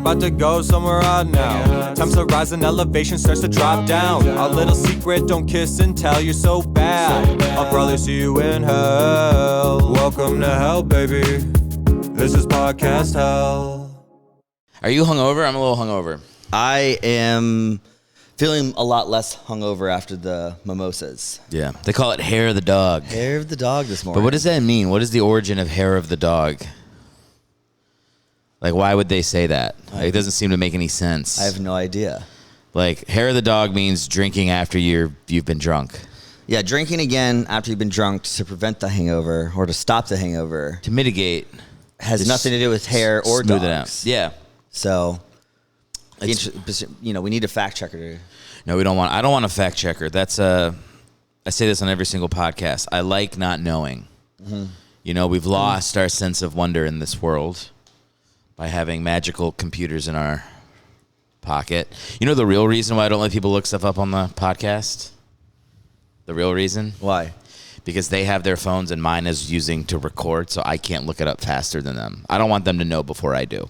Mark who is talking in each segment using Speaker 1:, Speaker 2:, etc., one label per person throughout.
Speaker 1: about to go somewhere out now. Times to rise and elevation starts to drop down. Our little secret, don't kiss and tell, you're so bad. I'll probably see you in hell. Welcome to hell, baby. This is podcast hell.
Speaker 2: Are you hungover? I'm a little hungover.
Speaker 3: I am feeling a lot less hungover after the mimosas.
Speaker 2: Yeah. They call it hair of the dog.
Speaker 3: Hair of the dog this morning.
Speaker 2: But what does that mean? What is the origin of hair of the dog? Like, why would they say that? Like, it doesn't seem to make any sense.
Speaker 3: I have no idea.
Speaker 2: Like, hair of the dog means drinking after you've been drunk.
Speaker 3: Yeah, drinking again after you've been drunk to prevent the hangover or to stop the hangover.
Speaker 2: To mitigate.
Speaker 3: Has nothing to do with hair or
Speaker 2: smooth
Speaker 3: dogs.
Speaker 2: It out. Yeah.
Speaker 3: So, we need a fact checker.
Speaker 2: No, we don't want. I don't want a fact checker. That's I say this on every single podcast. I like not knowing. Mm-hmm. You know, we've lost our sense of wonder in this world by having magical computers in our pocket. You know the real reason why I don't let people look stuff up on the podcast? The real reason?
Speaker 3: Why?
Speaker 2: Because they have their phones and mine is using to record, so I can't look it up faster than them. I don't want them to know before I do.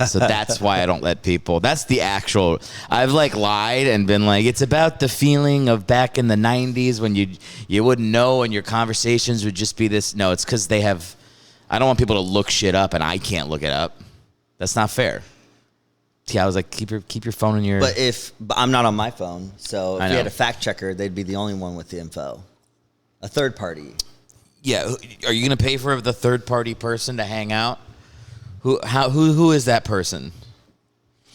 Speaker 2: So that's why I don't let people. That's the actual. I've like lied and been like, it's about the feeling of back in the 90s when you wouldn't know and your conversations would just be this. No, it's because they have. I don't want people to look shit up and I can't look it up. That's not fair. Yeah, I was like, keep your phone in your.
Speaker 3: But I'm not on my phone, so if you had a fact checker, they'd be the only one with the info. A third party.
Speaker 2: Yeah, are you gonna pay for the third party person to hang out? Who is that person?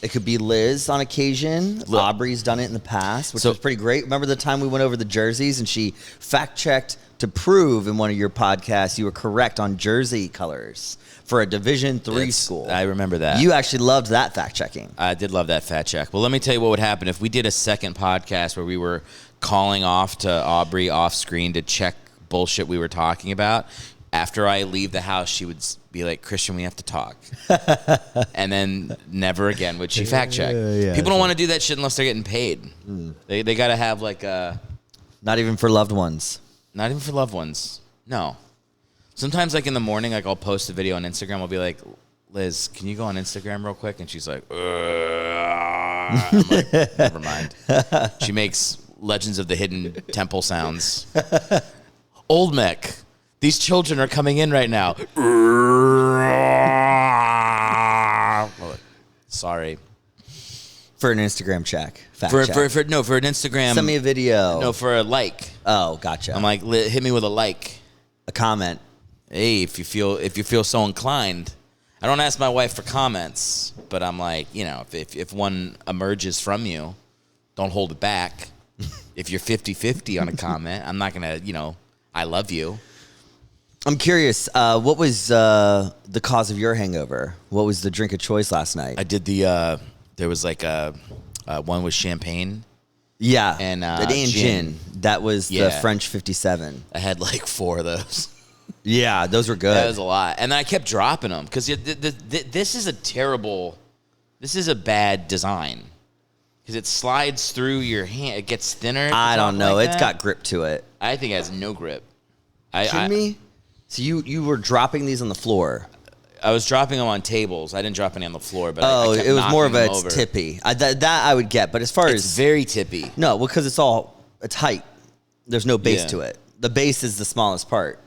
Speaker 3: It could be Liz on occasion. Aubrey's done it in the past, which was pretty great. Remember the time we went over the jerseys and she fact-checked to prove in one of your podcasts you were correct on jersey colors for a Division III school.
Speaker 2: I remember that.
Speaker 3: You actually loved that fact-checking.
Speaker 2: I did love that fact check. Well, let me tell you what would happen if we did a second podcast where we were calling off to Aubrey off screen to check bullshit we were talking about. After I leave the house, she would be like, Christian, we have to talk. And then never again would she fact check. People don't want to do that shit unless they're getting paid. They got to have like a...
Speaker 3: Not even for loved ones.
Speaker 2: Not even for loved ones. No. Sometimes like in the morning, like I'll post a video on Instagram. I'll be like, Liz, can you go on Instagram real quick? And she's like, I'm like, never mind. She makes Legends of the Hidden Temple sounds. Olmec. These children are coming in right now. Sorry.
Speaker 3: For an Instagram check.
Speaker 2: For an Instagram.
Speaker 3: Send me a video.
Speaker 2: No, for a like.
Speaker 3: Oh, gotcha.
Speaker 2: I'm like, hit me with a like.
Speaker 3: A comment.
Speaker 2: Hey, if you feel so inclined. I don't ask my wife for comments, but I'm like, you know, if one emerges from you, don't hold it back. If you're 50-50 on a comment, I'm not going to, you know, I love you.
Speaker 3: I'm curious, what was the cause of your hangover? What was the drink of choice last night?
Speaker 2: I did there was like one with champagne.
Speaker 3: Yeah,
Speaker 2: and
Speaker 3: gin. That was the French 57.
Speaker 2: I had like 4 of those.
Speaker 3: Yeah, those were good.
Speaker 2: That was a lot. And then I kept dropping them because this is a bad design. Because it slides through your hand. It gets thinner.
Speaker 3: I don't know.
Speaker 2: Like
Speaker 3: it's got grip to it.
Speaker 2: I think it has no grip.
Speaker 3: Kidding me? So you were dropping these on the floor?
Speaker 2: I was dropping them on tables. I didn't drop any on the floor, but I kept
Speaker 3: it was more of a
Speaker 2: over.
Speaker 3: tippy. That I would get, but as far as
Speaker 2: it's very tippy.
Speaker 3: No, because it's height. There's no base to it. The base is the smallest part.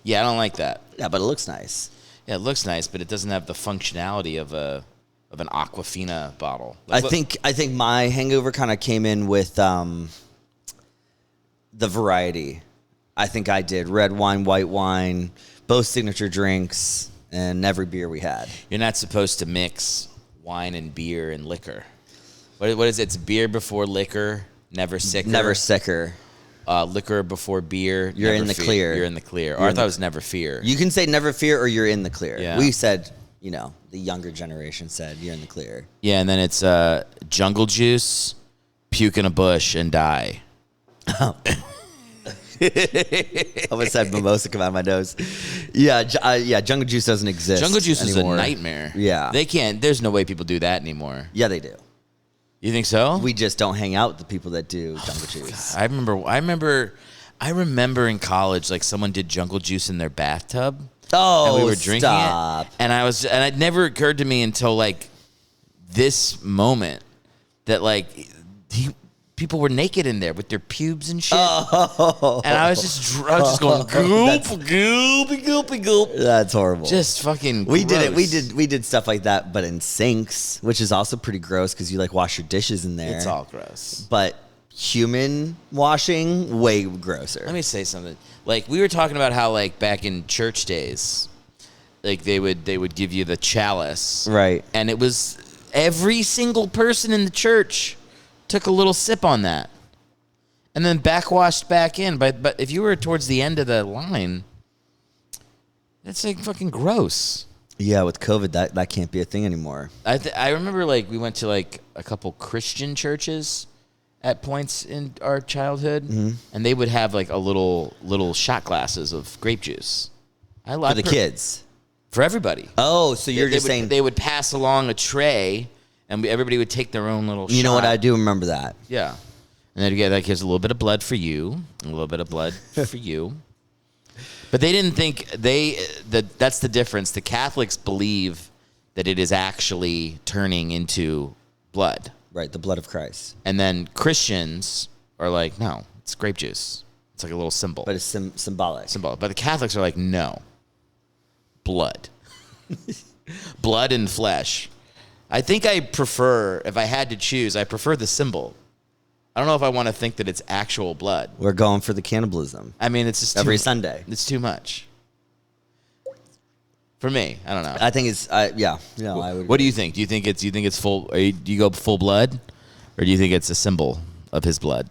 Speaker 2: Yeah, I don't like that.
Speaker 3: Yeah, but it looks nice.
Speaker 2: Yeah, it looks nice, but it doesn't have the functionality of an Aquafina bottle.
Speaker 3: Like, I think my hangover kind of came in with the variety. I think I did red wine, white wine, both signature drinks, and every beer we had.
Speaker 2: You're not supposed to mix wine and beer and liquor. What is it? It's beer before liquor, never sicker.
Speaker 3: Never sicker.
Speaker 2: Liquor before beer.
Speaker 3: You're in the clear.
Speaker 2: You're in the clear. Or I thought it was never fear.
Speaker 3: You can say never fear or you're in the clear.
Speaker 2: Yeah.
Speaker 3: We said, you know, the younger generation said you're in the clear.
Speaker 2: Yeah, and then it's jungle juice, puke in a bush, and die.
Speaker 3: Oh. I almost had mimosa come out of my nose. Yeah, jungle juice doesn't exist.
Speaker 2: Jungle juice
Speaker 3: anymore.
Speaker 2: is a nightmare.
Speaker 3: Yeah.
Speaker 2: They can't. There's no way people do that anymore.
Speaker 3: Yeah, they do.
Speaker 2: You think so?
Speaker 3: We just don't hang out with the people that do jungle juice.
Speaker 2: I remember in college, like someone did jungle juice in their bathtub.
Speaker 3: Oh,
Speaker 2: and we were drinking
Speaker 3: stop.
Speaker 2: it. And it never occurred to me until like this moment that like people were naked in there with their pubes and shit.
Speaker 3: Oh.
Speaker 2: And I was just going goop.
Speaker 3: That's horrible.
Speaker 2: Just fucking
Speaker 3: We
Speaker 2: gross.
Speaker 3: did it. We did stuff like that, but in sinks, which is also pretty gross because you like wash your dishes in there.
Speaker 2: It's all gross.
Speaker 3: But human washing, way grosser.
Speaker 2: Let me say something. Like we were talking about how like back in church days, like they would give you the chalice.
Speaker 3: Right.
Speaker 2: And it was every single person in the church took a little sip on that. And then backwashed back in. But if you were towards the end of the line, that's like fucking gross.
Speaker 3: Yeah, with COVID, that can't be a thing anymore.
Speaker 2: I remember like we went to like a couple Christian churches at points in our childhood, and they would have like a little shot glasses of grape juice.
Speaker 3: For the kids.
Speaker 2: For everybody.
Speaker 3: Oh, so you're just
Speaker 2: saying they would pass along a tray, and everybody would take their own little shot.
Speaker 3: You know what? I do remember that.
Speaker 2: Yeah. And then you get like, here's a little bit of blood for you, and a little bit of blood for you. But they didn't think that's the difference. The Catholics believe that it is actually turning into blood.
Speaker 3: Right, the blood of Christ.
Speaker 2: And then Christians are like, no, it's grape juice. It's like a little symbol.
Speaker 3: But it's symbolic.
Speaker 2: Symbolic. But the Catholics are like, no, blood. Blood and flesh. I think I prefer, if I had to choose, I prefer the symbol. I don't know if I want to think that it's actual blood.
Speaker 3: We're going for the cannibalism.
Speaker 2: I mean, it's just
Speaker 3: every Sunday.
Speaker 2: It's too much. For me, I don't know.
Speaker 3: I think it's yeah. No, I would.
Speaker 2: What do you think? Do you think it's full? Do you go full blood, or do you think it's a symbol of his blood?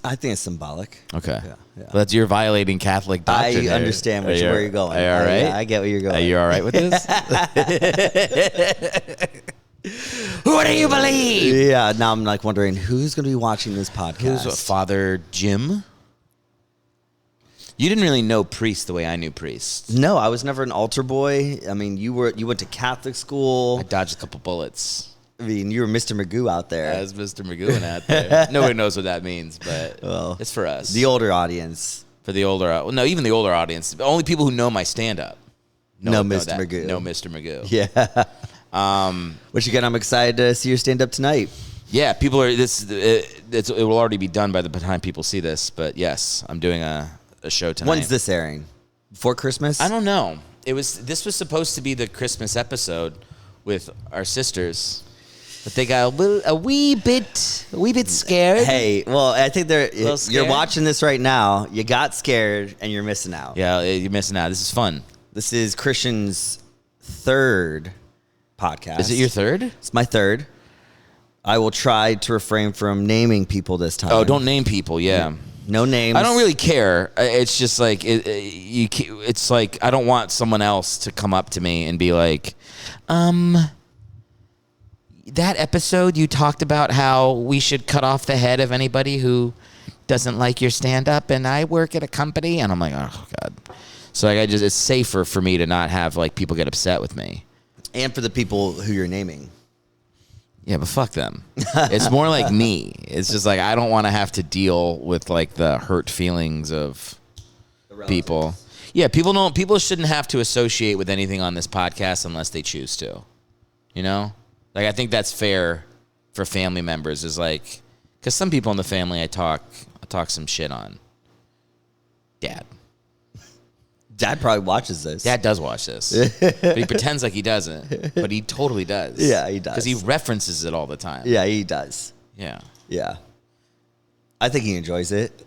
Speaker 3: I think it's symbolic.
Speaker 2: Okay.
Speaker 3: Yeah.
Speaker 2: Well, that's you're violating Catholic doctrine.
Speaker 3: I understand where you're going.
Speaker 2: Are you all right?
Speaker 3: I get where you're going.
Speaker 2: Are you all right with this? Who do you believe?
Speaker 3: Yeah. Now I'm like wondering who's going to be watching this podcast.
Speaker 2: Who's Father Jim? You didn't really know priests the way I knew priests.
Speaker 3: No, I was never an altar boy. I mean, you went to Catholic school.
Speaker 2: I dodged a couple bullets.
Speaker 3: I mean, you were Mr. Magoo out there.
Speaker 2: As Mr. Magoo out there. Nobody knows what that means, but it's for us.
Speaker 3: The older audience.
Speaker 2: For the older, well, no, even the older audience. Only people who know my stand-up.
Speaker 3: No, Mr. Magoo.
Speaker 2: No, Mr. Magoo.
Speaker 3: Yeah. Which again, I'm excited to see your stand-up tonight.
Speaker 2: Yeah, people are. It will already be done by the time people see this. But yes, I'm doing a show tonight.
Speaker 3: When's this airing? Before Christmas?
Speaker 2: I don't know. This was supposed to be the Christmas episode with our sisters. But they got a wee bit scared.
Speaker 3: Hey, well, I think you're watching this right now. You got scared, and you're missing out.
Speaker 2: Yeah, you're missing out. This is fun.
Speaker 3: This is Christian's third podcast.
Speaker 2: Is it your third?
Speaker 3: It's my third. I will try to refrain from naming people this time.
Speaker 2: Oh, don't name people. Yeah.
Speaker 3: No names.
Speaker 2: I don't really care. It's just like it's like I don't want someone else to come up to me and be like, that episode you talked about how we should cut off the head of anybody who doesn't like your stand-up, and I work at a company, and I'm like, oh God. So like it's safer for me to not have like people get upset with me.
Speaker 3: And for the people who you're naming.
Speaker 2: Yeah, but fuck them. It's more like me. It's just like I don't want to have to deal with like the hurt feelings of people. Yeah, people shouldn't have to associate with anything on this podcast unless they choose to. You know? Like I think that's fair for family members is like cuz some people in the family I talk some shit on.
Speaker 3: Dad probably watches this.
Speaker 2: Dad does watch this. But he pretends like he doesn't. But he totally does.
Speaker 3: Yeah, he does.
Speaker 2: Because he references it all the time.
Speaker 3: Yeah, he does.
Speaker 2: Yeah.
Speaker 3: Yeah. I think he enjoys it.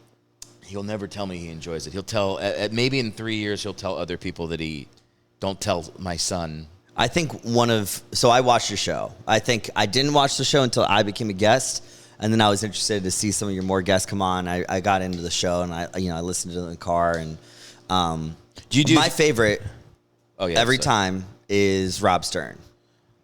Speaker 2: He'll never tell me he enjoys it. He'll tell, maybe in 3 years, he'll tell other people that don't tell my son.
Speaker 3: I think so I watched the show. I think I didn't watch the show until I became a guest. And then I was interested to see some of your more guests come on. I got into the show and I listened to it in the car and, my favorite every time is Rob Stern.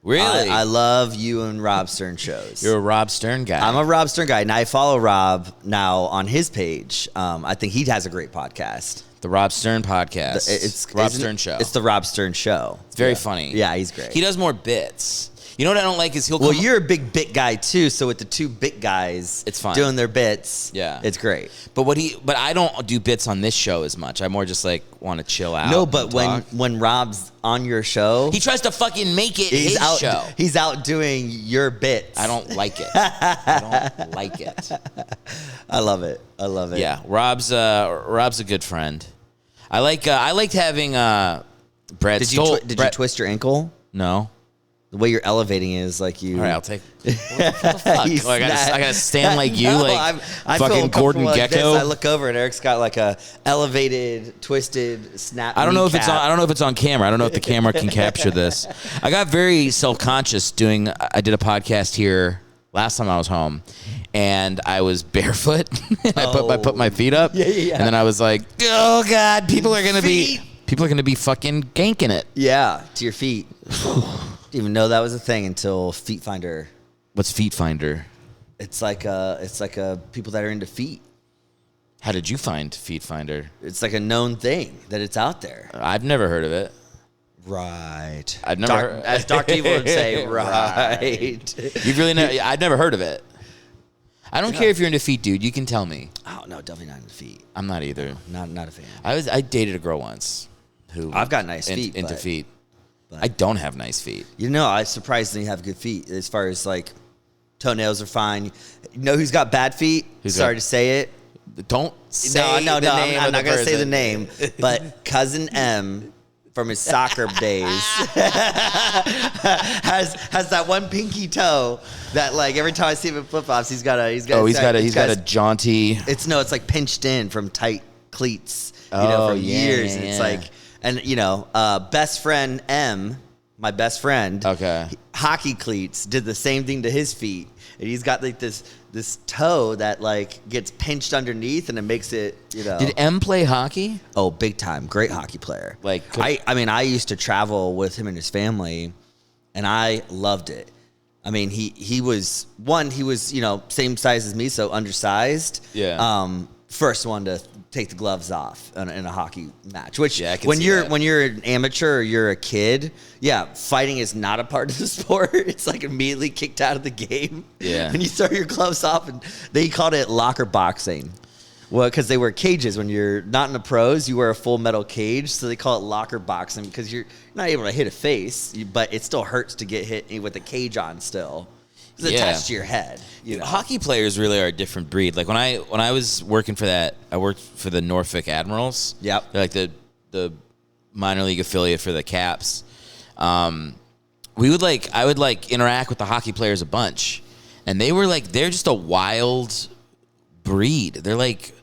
Speaker 2: Really?
Speaker 3: I love you and Rob Stern shows.
Speaker 2: You're a Rob Stern guy.
Speaker 3: I'm a Rob Stern guy, and I follow Rob now on his page. I think he has a great podcast.
Speaker 2: The Rob Stern podcast. It's Rob Stern Show.
Speaker 3: It's the Rob Stern Show.
Speaker 2: It's very funny.
Speaker 3: Yeah, he's great.
Speaker 2: He does more bits. You know what I don't like is he'll.
Speaker 3: Well, you're a big bit guy too, so with the two bit guys,
Speaker 2: it's fine
Speaker 3: doing their bits.
Speaker 2: Yeah,
Speaker 3: it's great.
Speaker 2: But I don't do bits on this show as much. I more just like want to chill out.
Speaker 3: No, but when Rob's on your show,
Speaker 2: he tries to fucking make it his show.
Speaker 3: He's out doing your bits.
Speaker 2: I don't like it. I don't like it.
Speaker 3: I love it.
Speaker 2: Yeah, Rob's a good friend. I liked having Brad.
Speaker 3: Did you twist your ankle?
Speaker 2: No.
Speaker 3: The way you're elevating is like you.
Speaker 2: All right, I'll take. What the fuck? I gotta stand like you, I fucking Gordon
Speaker 3: like
Speaker 2: Gecko.
Speaker 3: This. I look over and Erick's got like a elevated, twisted, snap.
Speaker 2: I don't know if it's on. I don't know if it's on camera. I don't know if the camera can capture this. I got very self-conscious doing. I did a podcast here last time I was home, and I was barefoot. I put my feet up,
Speaker 3: yeah.
Speaker 2: And then I was like, oh god, people are gonna be fucking ganking it.
Speaker 3: Yeah, to your feet. Didn't even know that was a thing until Feet Finder.
Speaker 2: What's Feet Finder?
Speaker 3: It's like a people that are into feet.
Speaker 2: How did you find Feet Finder?
Speaker 3: It's like a known thing that it's out there.
Speaker 2: I've never heard of it.
Speaker 3: Right.
Speaker 2: I've never heard.
Speaker 3: As Dr. Evil would say, right.
Speaker 2: You've really never. I've never heard of it. I don't care if you're into feet, dude. You can tell me.
Speaker 3: Oh no, definitely not into feet.
Speaker 2: I'm not either.
Speaker 3: Not a fan.
Speaker 2: I dated a girl once who
Speaker 3: I've got nice feet.
Speaker 2: Into feet. I don't have nice feet.
Speaker 3: You know, I surprisingly have good feet as far as like toenails are fine. You know who's got bad feet? Sorry to say it.
Speaker 2: Don't say
Speaker 3: no,
Speaker 2: the name.
Speaker 3: I'm not going to say the name, but Cousin M from his soccer days has that one pinky toe that like every time I see him in flip flops, he's got a
Speaker 2: jaunty.
Speaker 3: It's like pinched in from tight cleats. For years. And it's like. And, best friend M, my best friend, hockey cleats, did the same thing to his feet. And he's got like this toe that like gets pinched underneath and it makes it,
Speaker 2: Did M play hockey?
Speaker 3: Oh, big time. Great hockey player. I used to travel with him and his family and I loved it. I mean, he was, same size as me, so undersized.
Speaker 2: Yeah.
Speaker 3: First one to take the gloves off in a hockey match. Which when you're an amateur or you're a kid, fighting is not a part of the sport. It's like immediately kicked out of the game.
Speaker 2: Yeah.
Speaker 3: When you throw your gloves off, and they called it locker boxing. Well, because they wear cages. When you're not in the pros, you wear a full metal cage, so they call it locker boxing because you're not able to hit a face, but it still hurts to get hit with a cage on still. It's attached to your head.
Speaker 2: Hockey players really are a different breed. Like when I was working for that, I worked for the Norfolk Admirals.
Speaker 3: Yep.
Speaker 2: They're like the minor league affiliate for the Caps. I would interact with the hockey players a bunch, and they're just a wild breed. They're like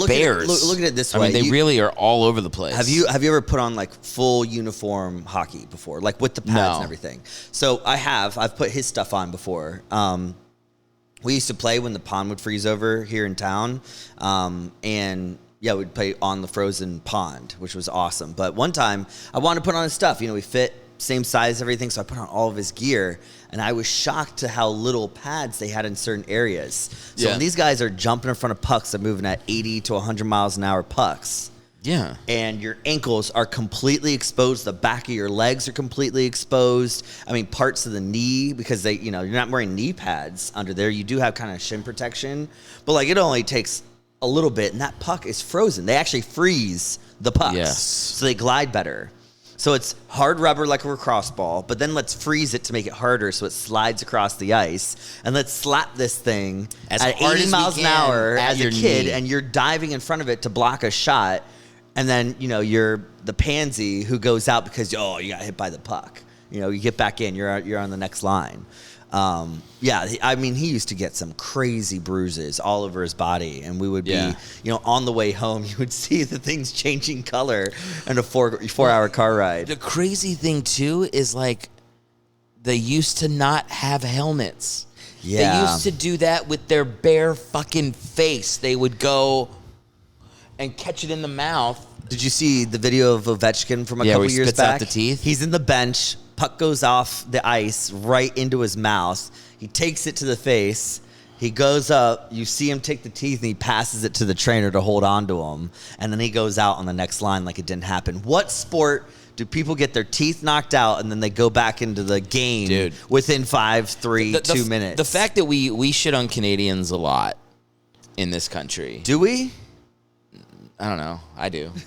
Speaker 2: bears.
Speaker 3: Look at it this way.
Speaker 2: I mean, they really are all over the place.
Speaker 3: Have you ever put on like full uniform hockey before, like with the pads and everything? So I've put his stuff on before. We used to play when the pond would freeze over here in town, we'd play on the frozen pond, which was awesome. But one time I wanted to put on his stuff. We fit same size, everything. So I put on all of his gear, and I was shocked to how little pads they had in certain areas. So when these guys are jumping in front of pucks, they're moving at 80 to 100 miles an hour pucks.
Speaker 2: Yeah.
Speaker 3: And your ankles are completely exposed. The back of your legs are completely exposed. I mean, parts of the knee, because you're not wearing knee pads under there. You do have kind of shin protection, but like it only takes a little bit, and that puck is frozen. They actually freeze the pucks, so they glide better. So it's hard rubber like a lacrosse ball, but then let's freeze it to make it harder so it slides across the ice. And let's slap this thing at 80 miles an hour as a kid, and you're diving in front of it to block a shot. And then, you're the pansy who goes out because, you got hit by the puck. You get back in, you're on the next line. He used to get some crazy bruises all over his body, and we would be, on the way home, you would see the things changing color in a 4-hour car ride.
Speaker 2: The crazy thing too is like they used to not have helmets.
Speaker 3: Yeah.
Speaker 2: They used to do that with their bare fucking face. They would go and catch it in the mouth.
Speaker 3: Did you see the video of Ovechkin from a couple years
Speaker 2: spits
Speaker 3: back?
Speaker 2: Out the teeth.
Speaker 3: He's in the bench. Puck goes off the ice right into his mouth. He takes it to the face. He goes up. You see him take the teeth, and he passes it to the trainer to hold on to him. And then he goes out on the next line like it didn't happen. What sport do people get their teeth knocked out and then they go back into the game
Speaker 2: Dude.
Speaker 3: within 5, 3, 2 minutes?
Speaker 2: The fact that we shit on Canadians a lot in this country.
Speaker 3: Do we?
Speaker 2: I don't know. I do.
Speaker 3: One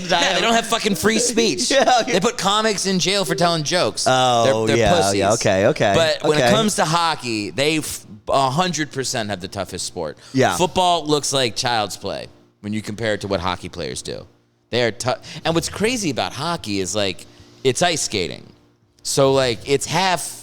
Speaker 2: Yeah, they don't have fucking free speech.
Speaker 3: Yeah, okay.
Speaker 2: They put comics in jail for telling jokes.
Speaker 3: Oh,
Speaker 2: they're
Speaker 3: yeah,
Speaker 2: pussies.
Speaker 3: yeah, okay.
Speaker 2: But when it
Speaker 3: okay.
Speaker 2: comes to hockey, they 100% have the toughest sport.
Speaker 3: Yeah.
Speaker 2: Football looks like child's play when you compare it to what hockey players do. They are tough. And what's crazy about hockey is like it's ice skating, so like it's half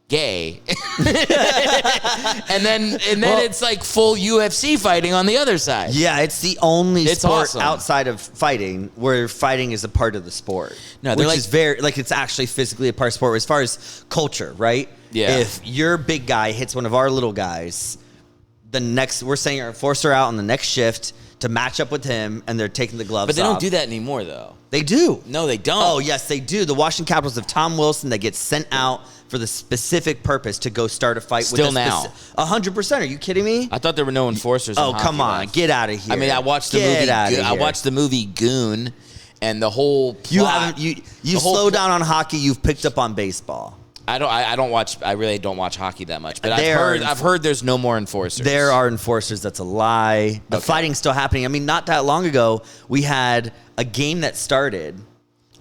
Speaker 2: gay, and then it's like full UFC fighting on the other side.
Speaker 3: Yeah, it's the only
Speaker 2: It's
Speaker 3: sport
Speaker 2: awesome.
Speaker 3: outside of fighting where fighting is a part of the sport.
Speaker 2: No, they're
Speaker 3: which
Speaker 2: like-
Speaker 3: is very like it's actually physically a part of sport as far as culture, right?
Speaker 2: Yeah.
Speaker 3: If your big guy hits one of our little guys, we're sending our enforcer out on the next shift to match up with him, and they're taking the gloves off.
Speaker 2: But they don't do that anymore, though.
Speaker 3: They do.
Speaker 2: No, they don't.
Speaker 3: Oh, yes, they do. The Washington Capitals have Tom Wilson that gets sent out for the specific purpose to go start a fight
Speaker 2: Still
Speaker 3: with
Speaker 2: now.
Speaker 3: 100%. Are you kidding me?
Speaker 2: I thought there were no enforcers.
Speaker 3: Oh,
Speaker 2: in
Speaker 3: come
Speaker 2: hockey,
Speaker 3: on.
Speaker 2: though.
Speaker 3: Get out of here.
Speaker 2: I mean, I watched the
Speaker 3: Get
Speaker 2: movie.
Speaker 3: outta
Speaker 2: I
Speaker 3: here.
Speaker 2: watched the movie Goon, and the whole plot.
Speaker 3: You haven't. You
Speaker 2: the whole
Speaker 3: slow
Speaker 2: pl-
Speaker 3: down on hockey. You've picked up on baseball.
Speaker 2: I don't watch. I really don't watch hockey that much. But
Speaker 3: There
Speaker 2: I've heard there's no more enforcers.
Speaker 3: There are enforcers. That's a lie. The
Speaker 2: Okay.
Speaker 3: fighting's still happening. I mean, not that long ago, we had a game that started,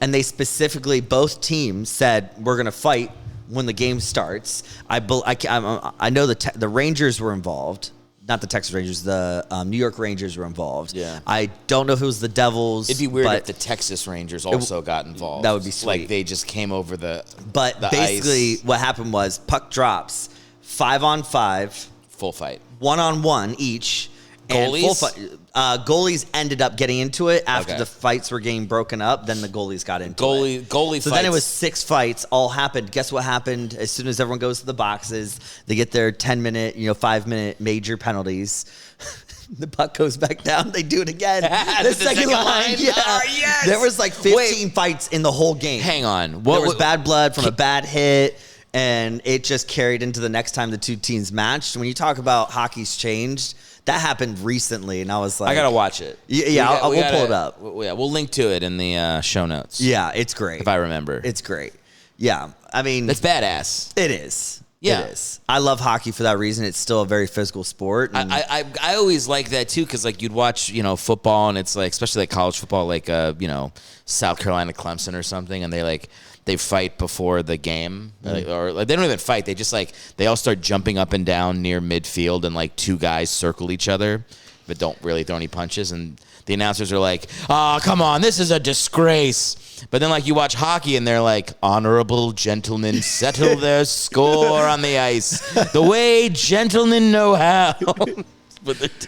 Speaker 3: and they specifically, both teams said, we're going to fight when the game starts. I know the Rangers were involved. Not the Texas Rangers. The New York Rangers were involved.
Speaker 2: Yeah.
Speaker 3: I don't know if it was the Devils.
Speaker 2: It'd be weird
Speaker 3: but,
Speaker 2: if the Texas Rangers also got involved.
Speaker 3: That would be sweet.
Speaker 2: Like they just came over the.
Speaker 3: But
Speaker 2: the
Speaker 3: basically,
Speaker 2: ice.
Speaker 3: what happened was puck drops, 5-on-5.
Speaker 2: Full fight.
Speaker 3: 1-on-1 each. And
Speaker 2: Goalies?
Speaker 3: Goalies ended up getting into it after
Speaker 2: Okay.
Speaker 3: the fights were getting broken up. Then the goalies got into it.
Speaker 2: Goalie.
Speaker 3: So
Speaker 2: fights.
Speaker 3: then it was 6 fights. All happened. Guess what happened? As soon as everyone goes to the boxes, they get their 10-minute, 5-minute major penalties. The puck goes back down. They do it again. the second line. Yeah.
Speaker 2: Oh, yes.
Speaker 3: There was like 15 fights in the whole game.
Speaker 2: Hang on.
Speaker 3: There was bad blood from a bad hit, and it just carried into the next time the two teams matched. When you talk about hockey's changed, that happened recently, and I was like,
Speaker 2: I gotta watch it.
Speaker 3: Yeah, we'll pull it up.
Speaker 2: We'll link to it in the show notes.
Speaker 3: Yeah, it's great.
Speaker 2: If I remember,
Speaker 3: It's great. Yeah, I mean,
Speaker 2: that's badass.
Speaker 3: it is.
Speaker 2: Yeah.
Speaker 3: It is. I love hockey for that reason. It's still a very physical sport. And
Speaker 2: I always like that too, because like you'd watch football, and it's like, especially like college football, like South Carolina Clemson or something, and they fight before the game, or like, they don't even fight. They just they all start jumping up and down near midfield, and like two guys circle each other, but don't really throw any punches. And the announcers are like, "Oh, come on, this is a disgrace." But then like you watch hockey, and they're like, "Honorable gentlemen settle their score on the ice the way gentlemen know how." But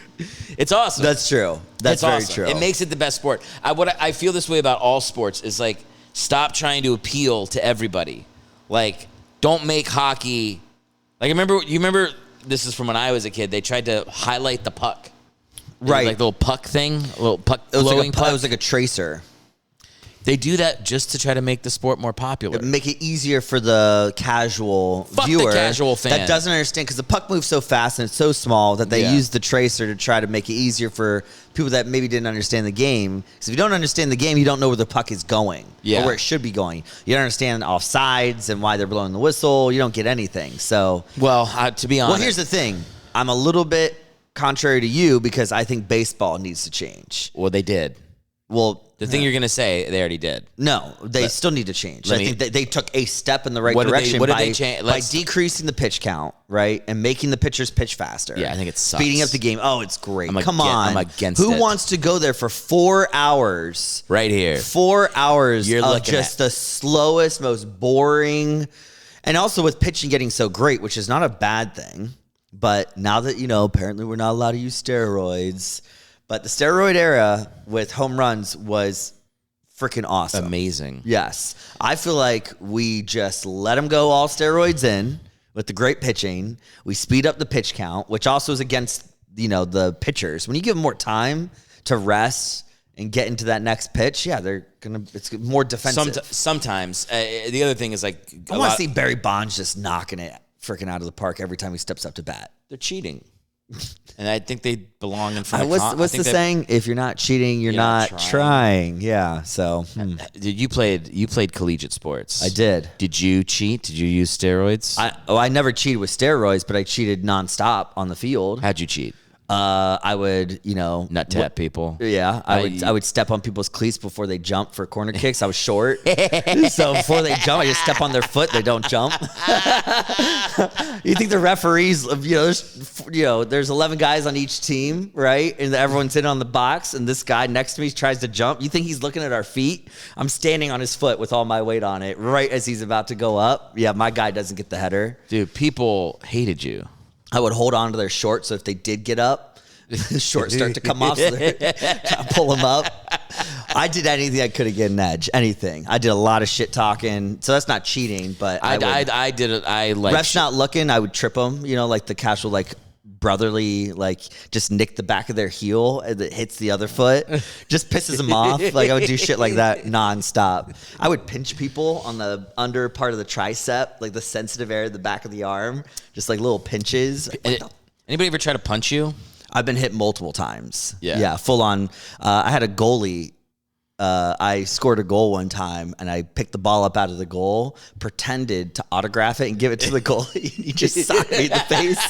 Speaker 2: it's awesome.
Speaker 3: that's true. That's
Speaker 2: It's
Speaker 3: very
Speaker 2: awesome.
Speaker 3: true.
Speaker 2: It makes it the best sport. I feel this way about all sports is like, stop trying to appeal to everybody. Like, don't make hockey. Like, you remember this is from when I was a kid. They tried to highlight the puck. They did,
Speaker 3: Right.
Speaker 2: like the little puck thing, a little puck
Speaker 3: it was
Speaker 2: glowing puck.
Speaker 3: it was like a tracer.
Speaker 2: They do that just to try to make the sport more popular.
Speaker 3: Make it easier for the casual
Speaker 2: Fuck the
Speaker 3: viewer
Speaker 2: casual fan.
Speaker 3: that doesn't understand, because the puck moves so fast and it's so small that they
Speaker 2: Yeah.
Speaker 3: use the tracer to try to make it easier for people that maybe didn't understand the game. Because if you don't understand the game, you don't know where the puck is going
Speaker 2: Yeah.
Speaker 3: or where it should be going. You don't understand offsides and why they're blowing the whistle. You don't get anything. So,
Speaker 2: Well, to be honest,
Speaker 3: well, here's the thing. I'm a little bit contrary to you because I think baseball needs to change.
Speaker 2: well, they did.
Speaker 3: Well,
Speaker 2: The thing you're gonna say, they already did.
Speaker 3: no, they still need to change.
Speaker 2: let
Speaker 3: I
Speaker 2: me-
Speaker 3: think they took a step in the right
Speaker 2: What did they-
Speaker 3: direction
Speaker 2: what did
Speaker 3: by,
Speaker 2: they change?
Speaker 3: by
Speaker 2: Let's-
Speaker 3: decreasing the pitch count, right, and making the pitchers pitch faster.
Speaker 2: Yeah, I think it sucks.
Speaker 3: Speeding up the game. Oh, it's great.
Speaker 2: I'm
Speaker 3: Come on.
Speaker 2: I'm against
Speaker 3: Who
Speaker 2: it.
Speaker 3: wants to go there for 4 hours?
Speaker 2: Right here.
Speaker 3: 4 hours
Speaker 2: You're
Speaker 3: of
Speaker 2: looking
Speaker 3: just
Speaker 2: at-
Speaker 3: the slowest, most boring, and also with pitching getting so great, which is not a bad thing. But now that, apparently we're not allowed to use steroids, but the steroid era with home runs was freaking awesome.
Speaker 2: Amazing.
Speaker 3: Yes. I feel like we just let them go all steroids in with the great pitching. We speed up the pitch count, which also is against, the pitchers. When you give them more time to rest and get into that next pitch, yeah, it's more defensive.
Speaker 2: Sometimes. The other thing is like,
Speaker 3: I want to see Barry Bonds just knocking it freaking out of the park every time he steps up to bat.
Speaker 2: they're cheating. And I think they belong in front of
Speaker 3: what's the saying? If you're not cheating, you're not trying. Yeah. So
Speaker 2: Did you played collegiate sports?
Speaker 3: I did.
Speaker 2: Did you cheat? Did you use steroids?
Speaker 3: I never cheated with steroids, but I cheated nonstop on the field.
Speaker 2: How'd you cheat?
Speaker 3: I would,
Speaker 2: nut tap people.
Speaker 3: Yeah, I would step on people's cleats before they jump for corner kicks. I was short, so before they jump, I just step on their foot. They don't jump. You think the referees, there's 11 guys on each team, right? And everyone's in on the box, and this guy next to me tries to jump. You think he's looking at our feet? I'm standing on his foot with all my weight on it, right as he's about to go up. Yeah, my guy doesn't get the header.
Speaker 2: Dude, people hated you.
Speaker 3: I would hold on to their shorts, so if they did get up, the shorts start to come off, so I pull them up. I did anything I could to get an edge, anything. I did a lot of shit talking, so that's not cheating, but
Speaker 2: I did it.
Speaker 3: Refs not looking, I would trip them, like the casual, brotherly, just nick the back of their heel that hits the other foot, just pisses them off. I would do shit like that nonstop. I would pinch people on the under part of the tricep, the sensitive area of the back of the arm, just little pinches.
Speaker 2: Anybody ever try to punch you?
Speaker 3: I've been hit multiple times.
Speaker 2: Yeah,
Speaker 3: full on. I had a goalie. I scored a goal one time, and I picked the ball up out of the goal, pretended to autograph it and give it to the goalie, and he just socked me in the face.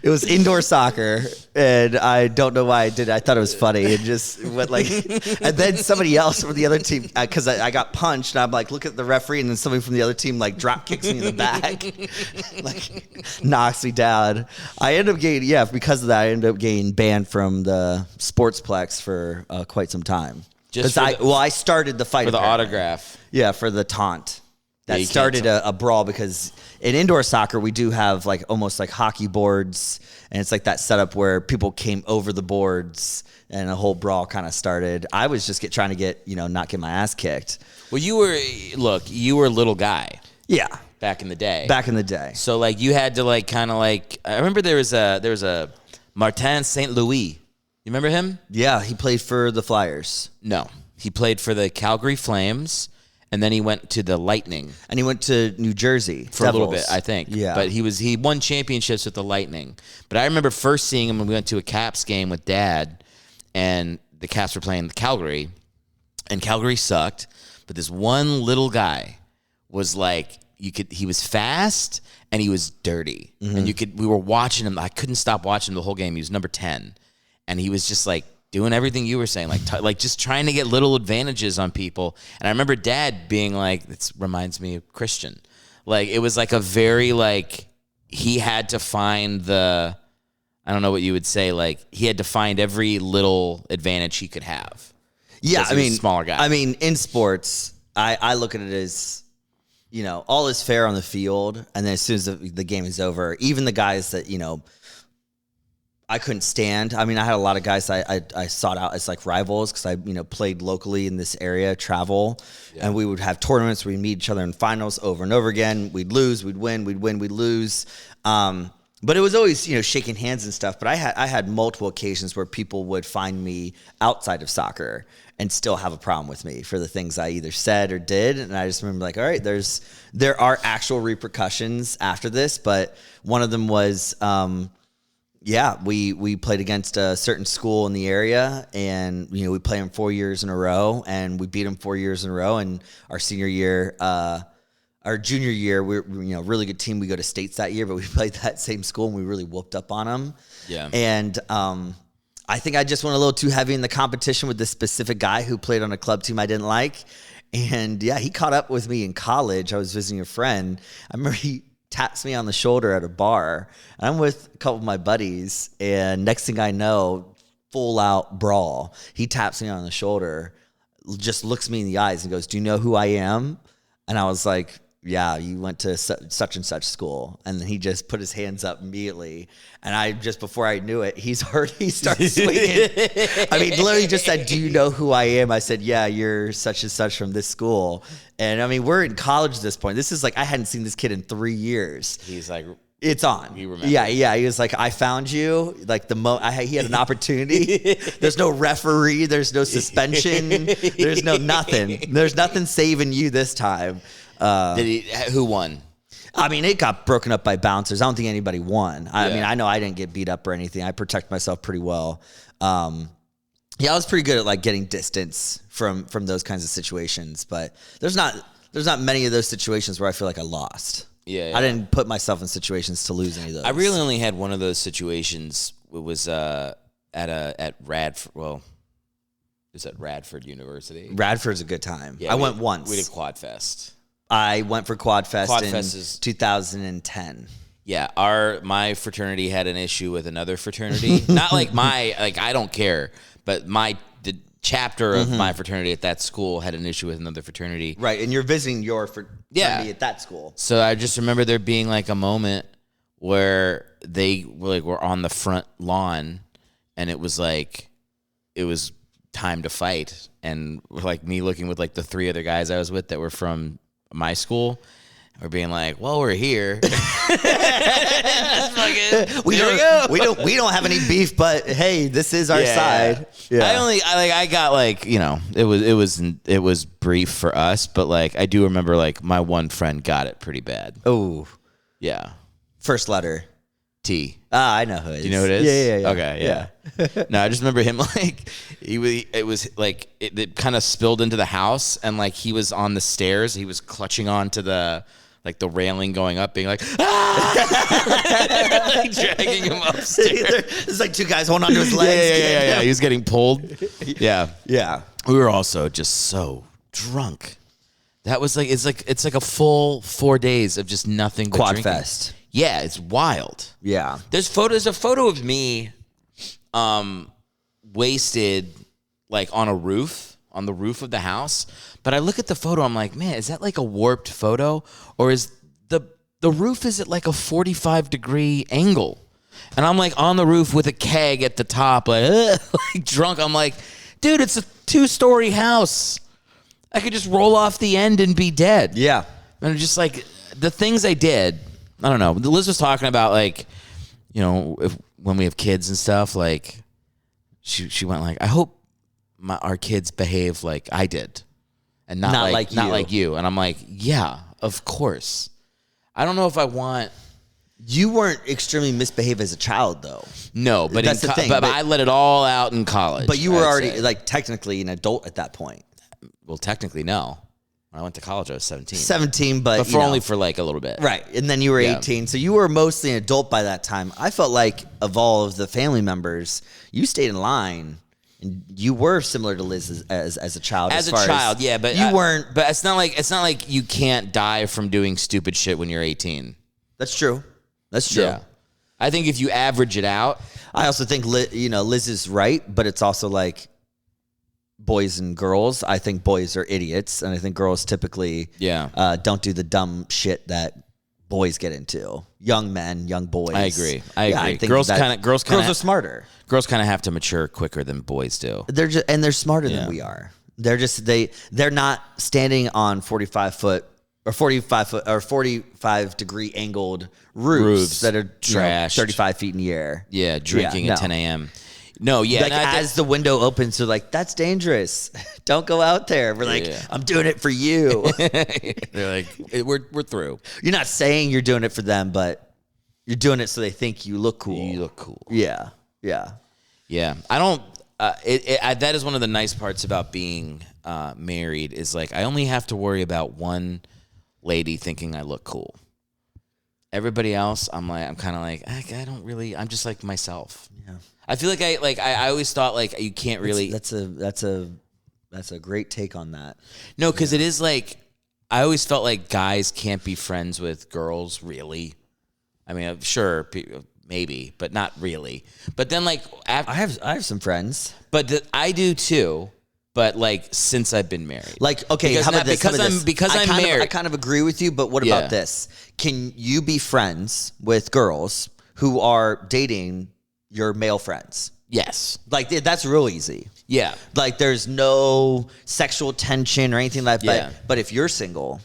Speaker 3: It was indoor soccer, and I don't know why I did it. I thought it was funny. It just went and then somebody else from the other team, because I got punched, and I'm look at the referee, and then somebody from the other team drop kicks me in the back, knocks me down. I end up getting, because of that, I ended up getting banned from the Sportsplex for quite some time. I started the fight
Speaker 2: for the autograph.
Speaker 3: Yeah, for the taunt. That started a brawl, because in indoor soccer, we do have almost hockey boards, and it's that setup where people came over the boards and a whole brawl kind of started. I was just trying to get, not get my ass kicked.
Speaker 2: Well, you were a little guy.
Speaker 3: Yeah.
Speaker 2: Back in the day.
Speaker 3: So
Speaker 2: you had to I remember there was a Martin St. Louis. You remember him?
Speaker 3: Yeah, he played for the Flyers.
Speaker 2: No, he played for the Calgary Flames. And then he went to the Lightning.
Speaker 3: And he went to New Jersey
Speaker 2: for
Speaker 3: Devils.
Speaker 2: a little bit, I think.
Speaker 3: Yeah.
Speaker 2: But he won championships with the Lightning. But I remember first seeing him when we went to a Caps game with Dad, and the Caps were playing Calgary, and Calgary sucked. But this one little guy was he was fast and he was dirty. Mm-hmm. And we were watching him. I couldn't stop watching him the whole game. He was number 10. And he was just doing everything you were saying, just trying to get little advantages on people. And I remember Dad being this reminds me of Christian. It was a very, he had to find I don't know what you would say, he had to find every little advantage he could have.
Speaker 3: Yeah,
Speaker 2: smaller guy.
Speaker 3: In sports, I look at it as, all is fair on the field. And then as soon as the game is over, even the guys that, I couldn't stand. I had a lot of guys I sought out as rivals, because I played locally in this area, travel, and we would have tournaments where we'd meet each other in finals over and over again. We'd lose, we'd win, we'd lose. But it was always shaking hands and stuff. But I had multiple occasions where people would find me outside of soccer and still have a problem with me for the things I either said or did. And I just remember all right, there are actual repercussions after this. But one of them was. We played against a certain school in the area, and we played them 4 years in a row, and we beat them 4 years in a row. And our senior year, our junior year, we're really good team. We go to states that year, but we played that same school, and we really whooped up on them.
Speaker 2: Yeah.
Speaker 3: And I think I just went a little too heavy in the competition with this specific guy who played on a club team I didn't like. And he caught up with me in college. I was visiting a friend. I remember he taps me on the shoulder at a bar, and I'm with a couple of my buddies, and next thing I know, full out brawl. He taps me on the shoulder, just looks me in the eyes and goes, "Do you know who I am?" And I was like, "Yeah, you went to such and such school." And then he just put his hands up immediately, and I just, before I knew it, he started swinging. Literally just said, "Do you know who I am?" I said, "Yeah, you're such and such from this school." And we're in college at this point. This is I hadn't seen this kid in 3 years.
Speaker 2: He's
Speaker 3: it's on.
Speaker 2: You remember?
Speaker 3: Yeah. He was "I found you." He had an opportunity. There's no referee. There's no suspension. There's no nothing. There's nothing saving you this time.
Speaker 2: Who won?
Speaker 3: I mean, it got broken up by bouncers. I don't think anybody won. I mean, I know I didn't get beat up or anything. I protect myself pretty well. Yeah, I was pretty good at like getting distance from those kinds of situations, but there's not many of those situations where I feel like I lost.
Speaker 2: Yeah.
Speaker 3: I didn't put myself in situations to lose any of those.
Speaker 2: I really only had one of those situations. It was at Radford. Well, it was at Radford University.
Speaker 3: Radford's a good time.
Speaker 2: Yeah,
Speaker 3: I went once.
Speaker 2: We did Quad Fest.
Speaker 3: I went for Quad Fest in
Speaker 2: is
Speaker 3: 2010.
Speaker 2: Yeah, my fraternity had an issue with another fraternity. Not like I don't care, but the chapter of my fraternity at that school had an issue with another fraternity.
Speaker 3: Right, and you're visiting your fraternity at that school.
Speaker 2: So I just remember there being like a moment where they were on the front lawn, and it was time to fight, and like me looking with like the three other guys I was with that were from my school. We're being like, well, we're here.
Speaker 3: We don't have any beef, but hey, this is our side. Yeah.
Speaker 2: I got like, it was brief for us, but like I do remember like my one friend got it pretty bad.
Speaker 3: Oh,
Speaker 2: yeah.
Speaker 3: First letter
Speaker 2: T.
Speaker 3: I know who it is.
Speaker 2: Do you know who it is?
Speaker 3: Yeah.
Speaker 2: Okay, yeah. No, I just remember him like it kind of spilled into the house, and like he was on the stairs. He was clutching onto the railing going up, being like, ah! Like dragging him upstairs.
Speaker 3: There's like two guys holding onto his legs.
Speaker 2: Yeah. He was getting pulled. Yeah.
Speaker 3: Yeah.
Speaker 2: We were also just so drunk. That was like it's like a full 4 days of just nothing but
Speaker 3: Quad
Speaker 2: drinking.
Speaker 3: Fest.
Speaker 2: Yeah, it's wild.
Speaker 3: Yeah.
Speaker 2: There's a photo of me wasted like on the roof of the house. But I look at the photo, I'm like, man, is that like a warped photo? Or is the roof is at like a 45-degree angle? And I'm like on the roof with a keg at the top, like drunk. I'm like, dude, it's a 2-story house. I could just roll off the end and be dead.
Speaker 3: Yeah.
Speaker 2: And I'm just like, the things I did, I don't know. Liz was talking about like, when we have kids and stuff, like she went like, I hope our kids behave like I did, and not like you. And I'm like, yeah, of course. I don't know if I want.
Speaker 3: You weren't extremely misbehaved as a child, though.
Speaker 2: No, but
Speaker 3: that's the thing.
Speaker 2: But I let it all out in college.
Speaker 3: But you were already like technically an adult at that point.
Speaker 2: Well, technically, no. When I went to college, I was 17.
Speaker 3: 17, but
Speaker 2: only for like a little bit.
Speaker 3: Right. And then you were 18. So you were mostly an adult by that time. I felt like of all of the family members, you stayed in line. And you were similar to Liz as a child.
Speaker 2: As a child, yeah, but
Speaker 3: you weren't.
Speaker 2: But it's not like you can't die from doing stupid shit when you're 18.
Speaker 3: That's true. That's true.
Speaker 2: Yeah. I think if you average it out,
Speaker 3: I also think Liz is right, but it's also like boys and girls. I think boys are idiots, and I think girls typically don't do the dumb shit that boys get into. Young men, young boys.
Speaker 2: I agree.
Speaker 3: I think
Speaker 2: girls are
Speaker 3: smarter.
Speaker 2: Girls kind of have to mature quicker than boys do.
Speaker 3: They're smarter than we are. They're just they're not standing on 45 degree angled roofs that are
Speaker 2: trashed,
Speaker 3: 35 feet in the air.
Speaker 2: Yeah, drinking at 10 a.m. No, yeah.
Speaker 3: Like as the window opens, they're like, "That's dangerous. Don't go out there." We're like, "I'm doing it for you."
Speaker 2: They're like, "We're through."
Speaker 3: You're not saying you're doing it for them, but you're doing it so they think you look cool.
Speaker 2: You look cool.
Speaker 3: Yeah.
Speaker 2: I don't. That is one of the nice parts about being married. Is like I only have to worry about one lady thinking I look cool. Everybody else, I'm kind of like I don't really. I'm just like myself.
Speaker 3: Yeah.
Speaker 2: I feel like I always thought like you can't really.
Speaker 3: That's a great take on that.
Speaker 2: No, because it is like I always felt like guys can't be friends with girls. Really, I mean, sure, maybe, but not really. But then like
Speaker 3: I have some friends,
Speaker 2: but I do too. But like since I've been married,
Speaker 3: like okay, how about this?
Speaker 2: Because I'm married.
Speaker 3: I kind of agree with you, but what about this? Can you be friends with girls who are dating your male friends?
Speaker 2: Yes.
Speaker 3: Like that's real easy.
Speaker 2: Yeah.
Speaker 3: Like there's no sexual tension or anything like that.
Speaker 2: Yeah.
Speaker 3: But if you're single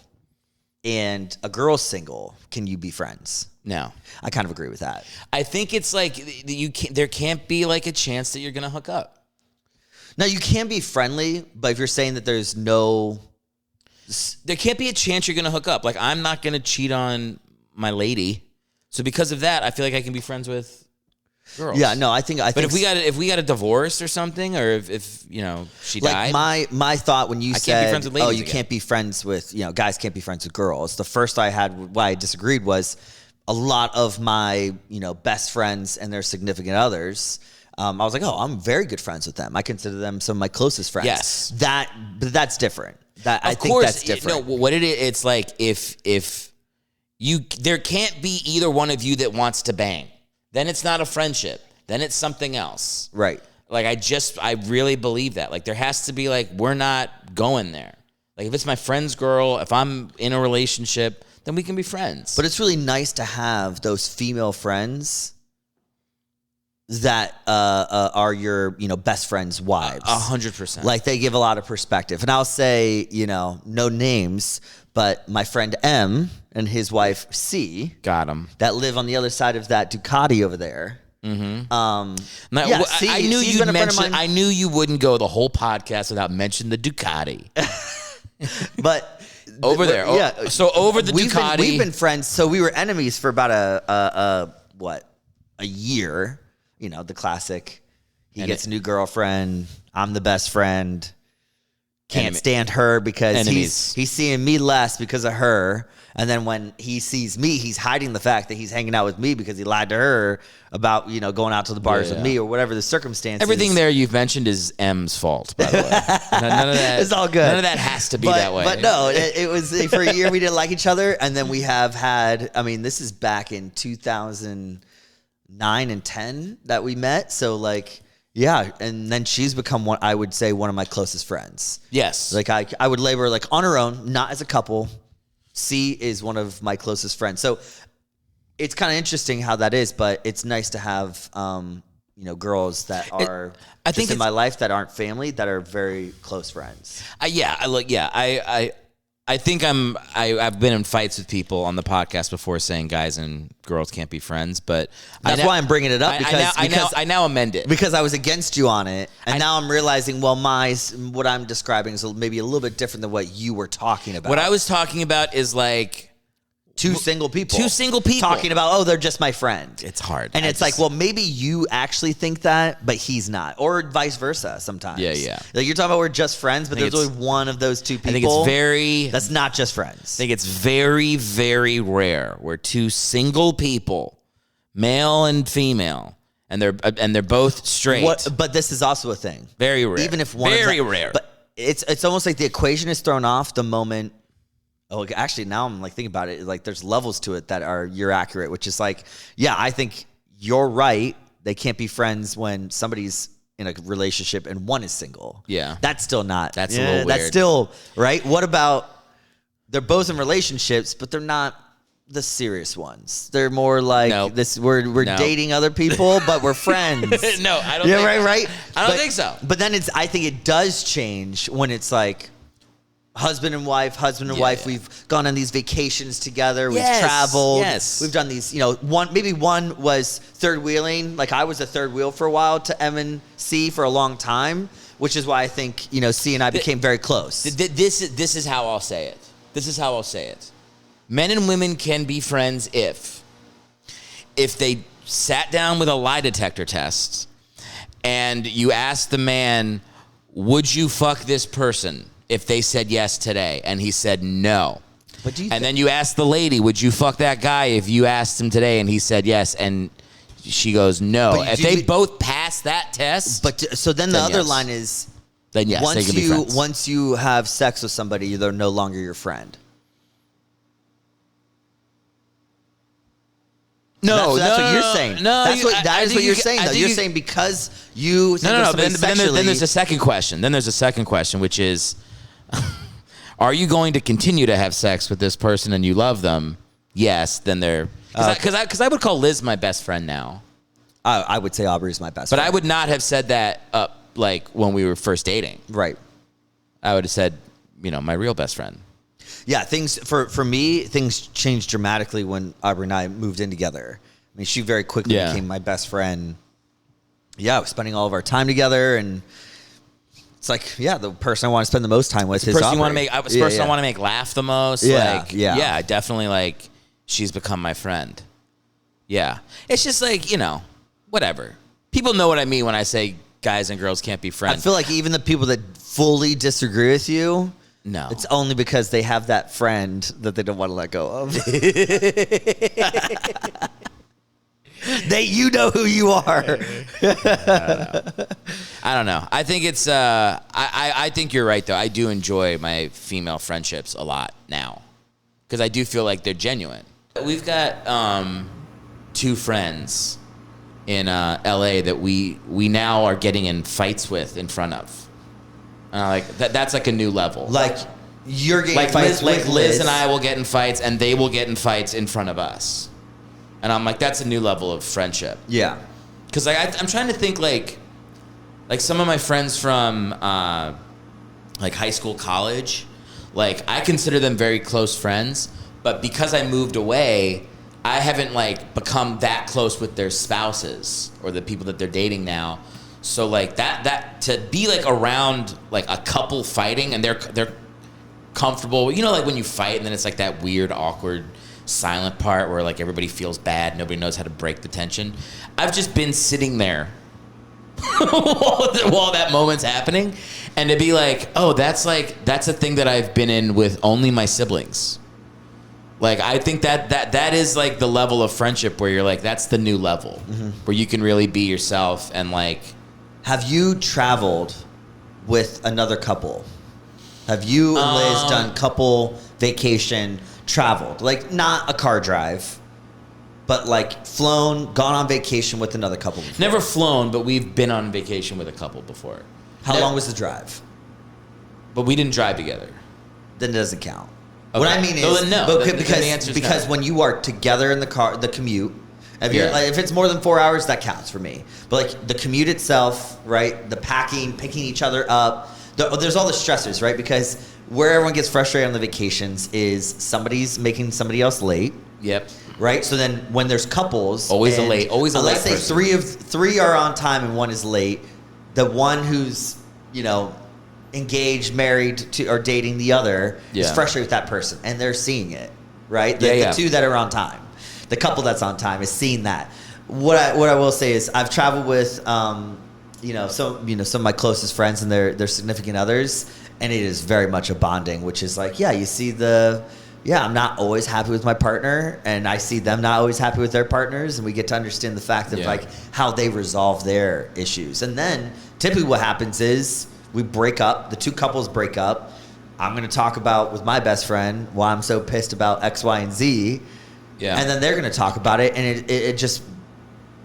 Speaker 3: and a girl's single, can you be friends?
Speaker 2: No.
Speaker 3: I kind of agree with that.
Speaker 2: I think it's like there can't be like a chance that you're going to hook up.
Speaker 3: Now you can be friendly, but if you're saying that there can't
Speaker 2: be a chance you're going to hook up. Like I'm not going to cheat on my lady. So because of that, I feel like I can be friends with girls.
Speaker 3: Yeah, no, I think.
Speaker 2: But if we got a divorce or something, or if she died,
Speaker 3: my thought when you
Speaker 2: can't be
Speaker 3: said,
Speaker 2: friends with ladies
Speaker 3: you
Speaker 2: again.
Speaker 3: can't be friends with guys can't be friends with girls. The first I had why I disagreed was a lot of my best friends and their significant others. I was like, I'm very good friends with them. I consider them some of my closest friends.
Speaker 2: Yes,
Speaker 3: but that's different. I think that's different.
Speaker 2: No, what it's like if there can't be either one of you that wants to bang. Then it's not a friendship. Then it's something else.
Speaker 3: Right.
Speaker 2: Like I really believe that. Like there has to be we're not going there. Like if it's my friend's girl, if I'm in a relationship, then we can be friends.
Speaker 3: But it's really nice to have those female friends that are your best friend's wives.
Speaker 2: 100%.
Speaker 3: Like they give a lot of perspective. And I'll say, no names, but my friend M and his wife C,
Speaker 2: got him,
Speaker 3: that live on the other side of that Ducati over there. Mm-hmm.
Speaker 2: I knew you wouldn't go the whole podcast without mentioning the Ducati.
Speaker 3: But
Speaker 2: over there,
Speaker 3: yeah.
Speaker 2: So over the Ducati,
Speaker 3: we've been friends. So we were enemies for about a year. The classic. He gets a new girlfriend. I'm the best friend. Can't stand her because he's seeing me less because of her. And then when he sees me, he's hiding the fact that he's hanging out with me because he lied to her about, going out to the bars with me or whatever the circumstances.
Speaker 2: Everything there you've mentioned is M's fault, by the way. None of that.
Speaker 3: It's all good.
Speaker 2: None of that has to be that way.
Speaker 3: But no, it was for a year we didn't like each other. And then we have had, this is back in 2009 and 10 that we met. So yeah, and then she's become one of my closest friends.
Speaker 2: Yes.
Speaker 3: I would label her on her own, not as a couple. C is one of my closest friends. So it's kind of interesting how that is, but it's nice to have girls that are in my life that aren't family, that are very close friends.
Speaker 2: I think I've been in fights with people on the podcast before saying guys and girls can't be friends, but
Speaker 3: that's why I'm bringing it up because
Speaker 2: I now amend it
Speaker 3: because I was against you on it, and now I'm realizing what I'm describing is maybe a little bit different than what you were talking about.
Speaker 2: What I was talking about is
Speaker 3: two single people talking about, they're just my friend.
Speaker 2: It's hard.
Speaker 3: And maybe you actually think that, but he's not. Or vice versa sometimes.
Speaker 2: Yeah.
Speaker 3: You're talking about we're just friends, but there's only one of those two people. That's not just friends.
Speaker 2: I think it's very, very rare where two single people, male and female, and they're both straight.
Speaker 3: But this is also a thing.
Speaker 2: Very rare.
Speaker 3: Even if one
Speaker 2: rare.
Speaker 3: But it's almost like the equation is thrown off the moment. Oh, actually, now I'm thinking about it. There's levels to it that you're accurate, which is I think you're right. They can't be friends when somebody's in a relationship and one is single.
Speaker 2: Yeah,
Speaker 3: that's still not.
Speaker 2: That's a little weird.
Speaker 3: That's still right. What about they're both in relationships, but they're not the serious ones. They're more this. We're dating other people, but we're friends.
Speaker 2: No, I don't. Yeah,
Speaker 3: right.
Speaker 2: I don't think so.
Speaker 3: But then I think it does change when it's husband and wife. We've gone on these vacations together. We've traveled.
Speaker 2: Yes.
Speaker 3: We've done these, one was third wheeling. I was a third wheel for a while to M and C for a long time, which is why I think, C and I became very close.
Speaker 2: This is how I'll say it. Men and women can be friends if they sat down with a lie detector test and you asked the man, would you fuck this person? If they said yes today, and he said no. And then you ask the lady, would you fuck that guy if you asked him today and he said yes, and she goes no. If they both pass that test.
Speaker 3: So then the other line is,
Speaker 2: then yes, they can be friends.
Speaker 3: Once you have sex with somebody, they're no longer your friend.
Speaker 2: No,
Speaker 3: that's what you're saying.
Speaker 2: No,
Speaker 3: that is what you're saying, though. You're saying because you
Speaker 2: no. But then there's a second question. Which is, are you going to continue to have sex with this person and you love them? Yes. Then they're because I would call Liz my best friend now.
Speaker 3: I would say Aubrey's my best friend.
Speaker 2: But I would not have said that when we were first dating.
Speaker 3: Right.
Speaker 2: I would have said, my real best friend.
Speaker 3: Yeah, things for me, things changed dramatically when Aubrey and I moved in together. She very quickly became my best friend. Yeah, we're spending all of our time together, and it's the person I want to spend the most time with is Aubrey.
Speaker 2: I want to make laugh the most.
Speaker 3: Yeah.
Speaker 2: Definitely she's become my friend. Yeah. It's just like, whatever. People know what I mean when I say guys and girls can't be friends.
Speaker 3: I feel like even the people that fully disagree with you,
Speaker 2: no,
Speaker 3: it's only because they have that friend that they don't want to let go of. You know who you are.
Speaker 2: I don't know. I think it's. I think you're right though. I do enjoy my female friendships a lot now because I do feel like they're genuine. We've got 2 friends in LA that we now are getting in fights with in front of. Like that's like a new level.
Speaker 3: Like you're getting fights with
Speaker 2: Liz and I will get in fights and they will get in fights in front of us. And I'm like, that's a new level of friendship.
Speaker 3: Yeah.
Speaker 2: Because I'm trying to think like some of my friends from like high school, college, like I consider them very close friends, but because I moved away, I haven't like become that close with their spouses or the people that they're dating now. So like that to be like around like a couple fighting and they're comfortable, like when you fight and then it's like that weird, awkward, silent part where like everybody feels bad, nobody knows how to break the tension. I've just been sitting there while that moment's happening, and to be like, oh, that's a thing that I've been in with only my siblings. Like I think that is like the level of friendship where you're like, that's the new level where you can really be yourself and like.
Speaker 3: Have you traveled with another couple? Have you and Liz done couple vacation? Traveled, like not a car drive, but like flown, gone on vacation with another couple before.
Speaker 2: Never flown, but we've been on vacation with a couple before.
Speaker 3: How long was the drive?
Speaker 2: But we didn't drive together.
Speaker 3: Then it doesn't count.
Speaker 2: Okay.
Speaker 3: What I mean is,
Speaker 2: then no.
Speaker 3: Because when you are together in the car, the commute, if it's more than 4 hours, that counts for me. But like the commute itself, right? The packing, picking each other up. There's all the stressors, right? Because where everyone gets frustrated on the vacations is somebody's making somebody else late.
Speaker 2: Yep.
Speaker 3: Right? So then when there's couples...
Speaker 2: Always a late person.
Speaker 3: Let's say three are on time and one is late. The one who's, engaged, married to, or dating the other is frustrated with that person. And they're seeing it, right? The 2 that are on time. The couple that's on time is seeing that. What I will say is I've traveled with... some of my closest friends and their significant others, and it is very much a bonding, which is like, you see I'm not always happy with my partner, and I see them not always happy with their partners, and we get to understand the fact of like how they resolve their issues. And then typically what happens is we break up, the 2 couples break up. I'm going to talk about with my best friend why I'm so pissed about X, Y, and Z. Yeah. And then they're going to talk about it, and it just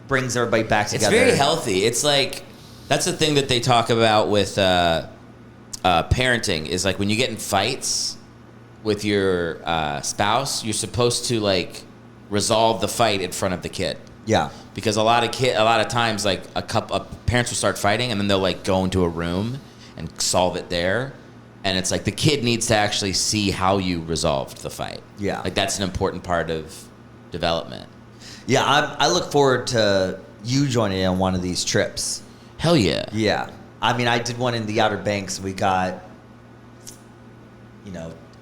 Speaker 3: brings everybody back together.
Speaker 2: It's very healthy. It's like, that's the thing that they talk about with parenting is like when you get in fights with your spouse, you're supposed to like resolve the fight in front of the kid.
Speaker 3: Yeah.
Speaker 2: Because a lot of times like parents will start fighting and then they'll like go into a room and solve it there. And it's like the kid needs to actually see how you resolved the fight.
Speaker 3: Yeah.
Speaker 2: Like that's an important part of development.
Speaker 3: Yeah, I look forward to you joining in on one of these trips.
Speaker 2: Hell yeah.
Speaker 3: Yeah. I mean, I did one in the Outer Banks. We got,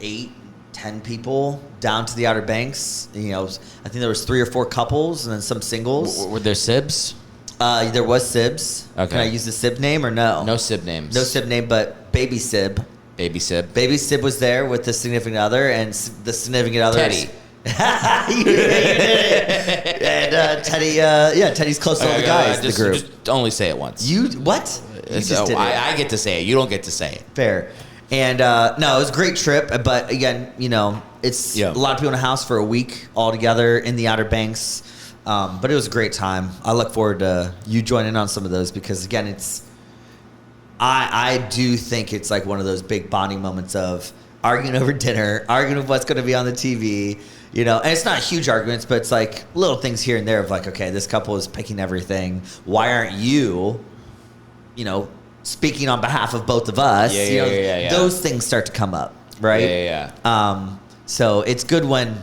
Speaker 3: 8, 10 people down to the Outer Banks. I think there was 3 or 4 couples and then some singles.
Speaker 2: Were there sibs?
Speaker 3: There was sibs.
Speaker 2: Okay.
Speaker 3: Can I use the sib name or no?
Speaker 2: No sib names.
Speaker 3: No sib name, but baby sib.
Speaker 2: Baby sib.
Speaker 3: Baby sib was there with the significant other, and the significant other...
Speaker 2: Teddy.
Speaker 3: You did it. And Teddy, Teddy's close to all the guys in the group.
Speaker 2: Just only say it once.
Speaker 3: What? You just did it.
Speaker 2: I get to say it. You don't get to say it.
Speaker 3: Fair. And no, it was a great trip. But again, it's a lot of people in the house for a week all together in the Outer Banks. But it was a great time. I look forward to you joining in on some of those because again, I do think it's like one of those big bonding moments of arguing over dinner, arguing over what's going to be on the TV. And it's not huge arguments, but it's like little things here and there of like, okay, this couple is picking everything. Why aren't you, speaking on behalf of both of us?
Speaker 2: Yeah.
Speaker 3: Those things start to come up, right?
Speaker 2: Yeah.
Speaker 3: So it's good when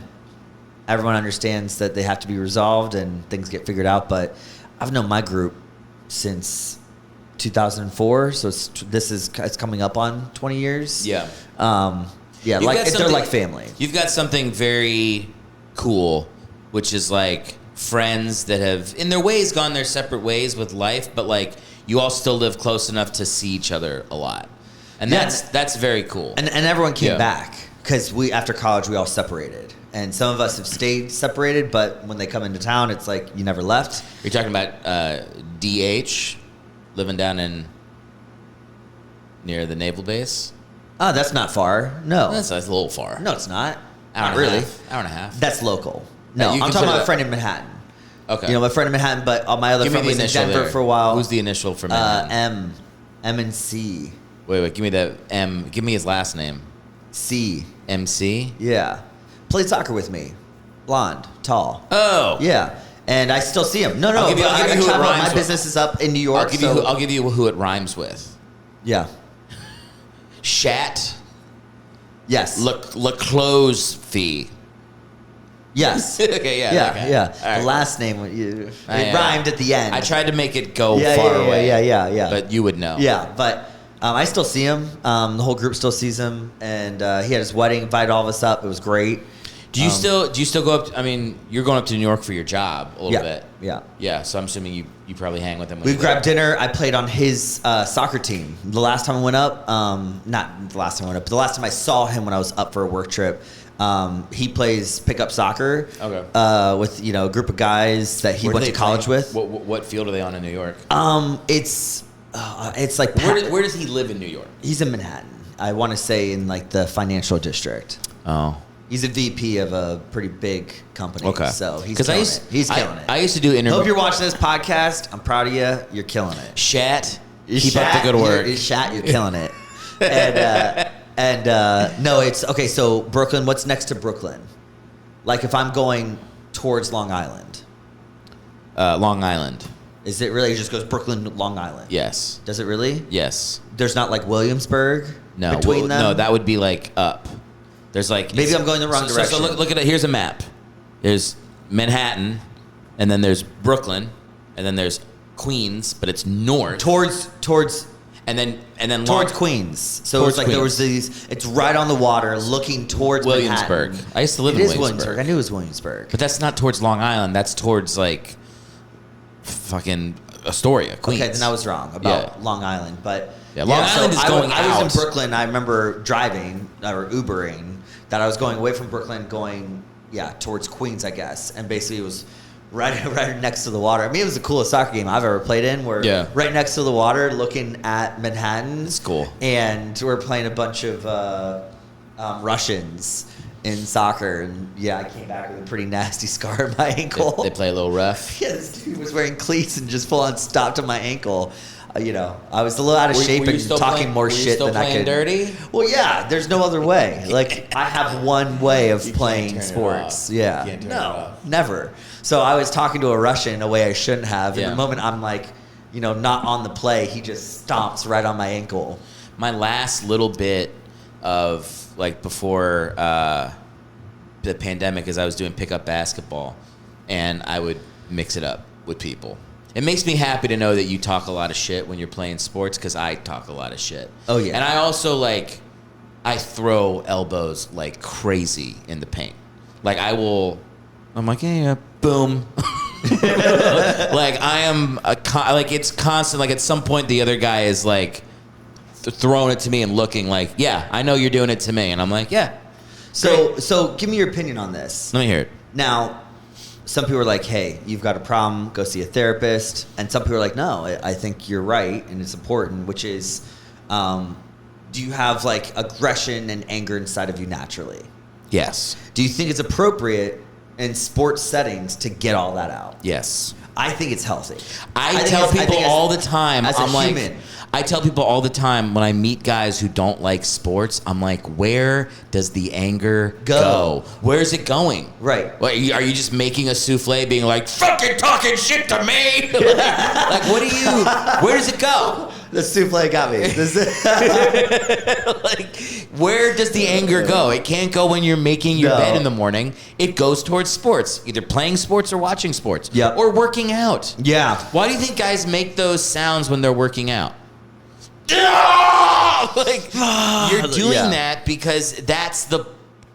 Speaker 3: everyone understands that they have to be resolved and things get figured out. But I've known my group since 2004, so it's coming up on 20 years.
Speaker 2: Yeah.
Speaker 3: They're like family.
Speaker 2: You've got something very cool, which is like friends that have, in their ways, gone their separate ways with life, but like you all still live close enough to see each other a lot. And that's very cool.
Speaker 3: And everyone came back because after college, we all separated. And some of us have stayed separated, but when they come into town, it's like you never left.
Speaker 2: You're talking about DH living down near the naval base?
Speaker 3: Oh, that's not far. No.
Speaker 2: That's a little far.
Speaker 3: No, it's not.
Speaker 2: Hour
Speaker 3: Not really.
Speaker 2: Hour and a half.
Speaker 3: That's local. No,
Speaker 2: you
Speaker 3: I'm talking about a friend in Manhattan.
Speaker 2: Okay.
Speaker 3: You know, my friend in Manhattan, but my other friend was in Denver
Speaker 2: there.
Speaker 3: for a while.
Speaker 2: Who's the initial for Manhattan?
Speaker 3: M and C.
Speaker 2: Wait, give me that M. Give me his last name.
Speaker 3: C.
Speaker 2: MC?
Speaker 3: Yeah. Played soccer with me. Blonde, tall.
Speaker 2: Oh.
Speaker 3: Yeah. And I still see him. No,
Speaker 2: I'll give you who it rhymes
Speaker 3: my
Speaker 2: with.
Speaker 3: business is up in New York.
Speaker 2: I'll give you who it rhymes with.
Speaker 3: Yeah.
Speaker 2: Shat.
Speaker 3: Yes.
Speaker 2: Close fee.
Speaker 3: Yes.
Speaker 2: Okay, yeah.
Speaker 3: Yeah.
Speaker 2: Right.
Speaker 3: The last name, it rhymed at the end.
Speaker 2: I tried to make it go
Speaker 3: far
Speaker 2: away.
Speaker 3: Yeah.
Speaker 2: But you would know.
Speaker 3: Yeah, but I still see him. The whole group still sees him, and he had his wedding, invited all of us up. It was great.
Speaker 2: Do you still go up? I mean, you're going up to New York for your job a little bit.
Speaker 3: Yeah.
Speaker 2: So I'm assuming you probably hang with him.
Speaker 3: We've grabbed dinner. I played on his soccer team. The last time I went up, not the last time I went up, but the last time I saw him when I was up for a work trip. He plays pickup soccer.
Speaker 2: Okay.
Speaker 3: With a group of guys that he went to college with.
Speaker 2: What field are they on in New York?
Speaker 3: It's like
Speaker 2: where does he live in New York?
Speaker 3: He's in Manhattan. I want to say in like the financial district.
Speaker 2: Oh.
Speaker 3: He's a VP of a pretty big company.
Speaker 2: Okay.
Speaker 3: So he's killing it. He's killing it.
Speaker 2: I used to do interviews.
Speaker 3: Hope you're watching this podcast. I'm proud of you. You're killing it.
Speaker 2: Shat. Keep up the good work.
Speaker 3: You're killing it. And no, it's okay. So Brooklyn. What's next to Brooklyn? Like if I'm going towards Long Island.
Speaker 2: Long Island.
Speaker 3: Is it really? It just goes Brooklyn, Long Island.
Speaker 2: Yes.
Speaker 3: Does it really?
Speaker 2: Yes.
Speaker 3: There's not like Williamsburg.
Speaker 2: No.
Speaker 3: Between them.
Speaker 2: No, that would be like up. There's like
Speaker 3: maybe I'm going the wrong direction.
Speaker 2: So look at it. Here's a map. There's Manhattan, and then there's Brooklyn, and then there's Queens, but it's north
Speaker 3: towards
Speaker 2: and then
Speaker 3: towards Queens. So it's like Queens. There was these. It's right on the water, looking towards
Speaker 2: Williamsburg.
Speaker 3: Manhattan.
Speaker 2: I used to live in
Speaker 3: Williamsburg. I knew it was Williamsburg,
Speaker 2: but that's not towards Long Island. That's towards like fucking Astoria, Queens.
Speaker 3: Okay, then I was wrong about Long Island, but
Speaker 2: Long Island is going out.
Speaker 3: I was in Brooklyn. I remember driving or Ubering that I was going away from Brooklyn, going towards Queens, I guess, and basically it was right next to the water. I mean, it was the coolest soccer game I've ever played in. We're right next to the water, looking at Manhattan.
Speaker 2: It's cool, and
Speaker 3: we're playing a bunch of Russians in soccer, and I came back with a pretty nasty scar on my ankle.
Speaker 2: They play a little rough.
Speaker 3: Yeah, this dude was wearing cleats and just full on stopped on my ankle. I was a little out of shape and talking more shit than I could.
Speaker 2: Dirty?
Speaker 3: Well, yeah. There's no other way. Like I have one way of playing sports. Yeah. No, never. So I was talking to a Russian in a way I shouldn't have. And the moment I'm like, not on the play, he just stomps right on my ankle.
Speaker 2: My last little bit of like before the pandemic is I was doing pickup basketball, and I would mix it up with people. It makes me happy to know that you talk a lot of shit when you're playing sports, because I talk a lot of shit.
Speaker 3: Oh, yeah.
Speaker 2: And I also, I throw elbows like crazy in the paint. Like, I'm like, yeah, boom. I am, it's constant. Like, at some point, the other guy is, throwing it to me and looking like, yeah, I know you're doing it to me. And I'm like, yeah.
Speaker 3: So give me your opinion on this.
Speaker 2: Let me hear it.
Speaker 3: Now, some people are like, hey, you've got a problem, go see a therapist. And some people are like, no, I think you're right and it's important, which is, do you have aggression and anger inside of you naturally?
Speaker 2: Yes.
Speaker 3: Do you think it's appropriate in sports settings to get all that out?
Speaker 2: Yes.
Speaker 3: I think it's healthy.
Speaker 2: I tell people all the time,
Speaker 3: as a human.
Speaker 2: I tell people all the time when I meet guys who don't like sports, I'm like, where does the anger go? Where's it going?
Speaker 3: Right.
Speaker 2: Are you just making a souffle being like, fucking talking shit to me? Where does it go?
Speaker 3: The souffle got me.
Speaker 2: Where does the anger go? It can't go when you're making your bed in the morning. It goes towards sports, either playing sports or watching sports.
Speaker 3: Yep.
Speaker 2: Or working out.
Speaker 3: Yeah.
Speaker 2: Why do you think guys make those sounds when they're working out? You're doing that because that's the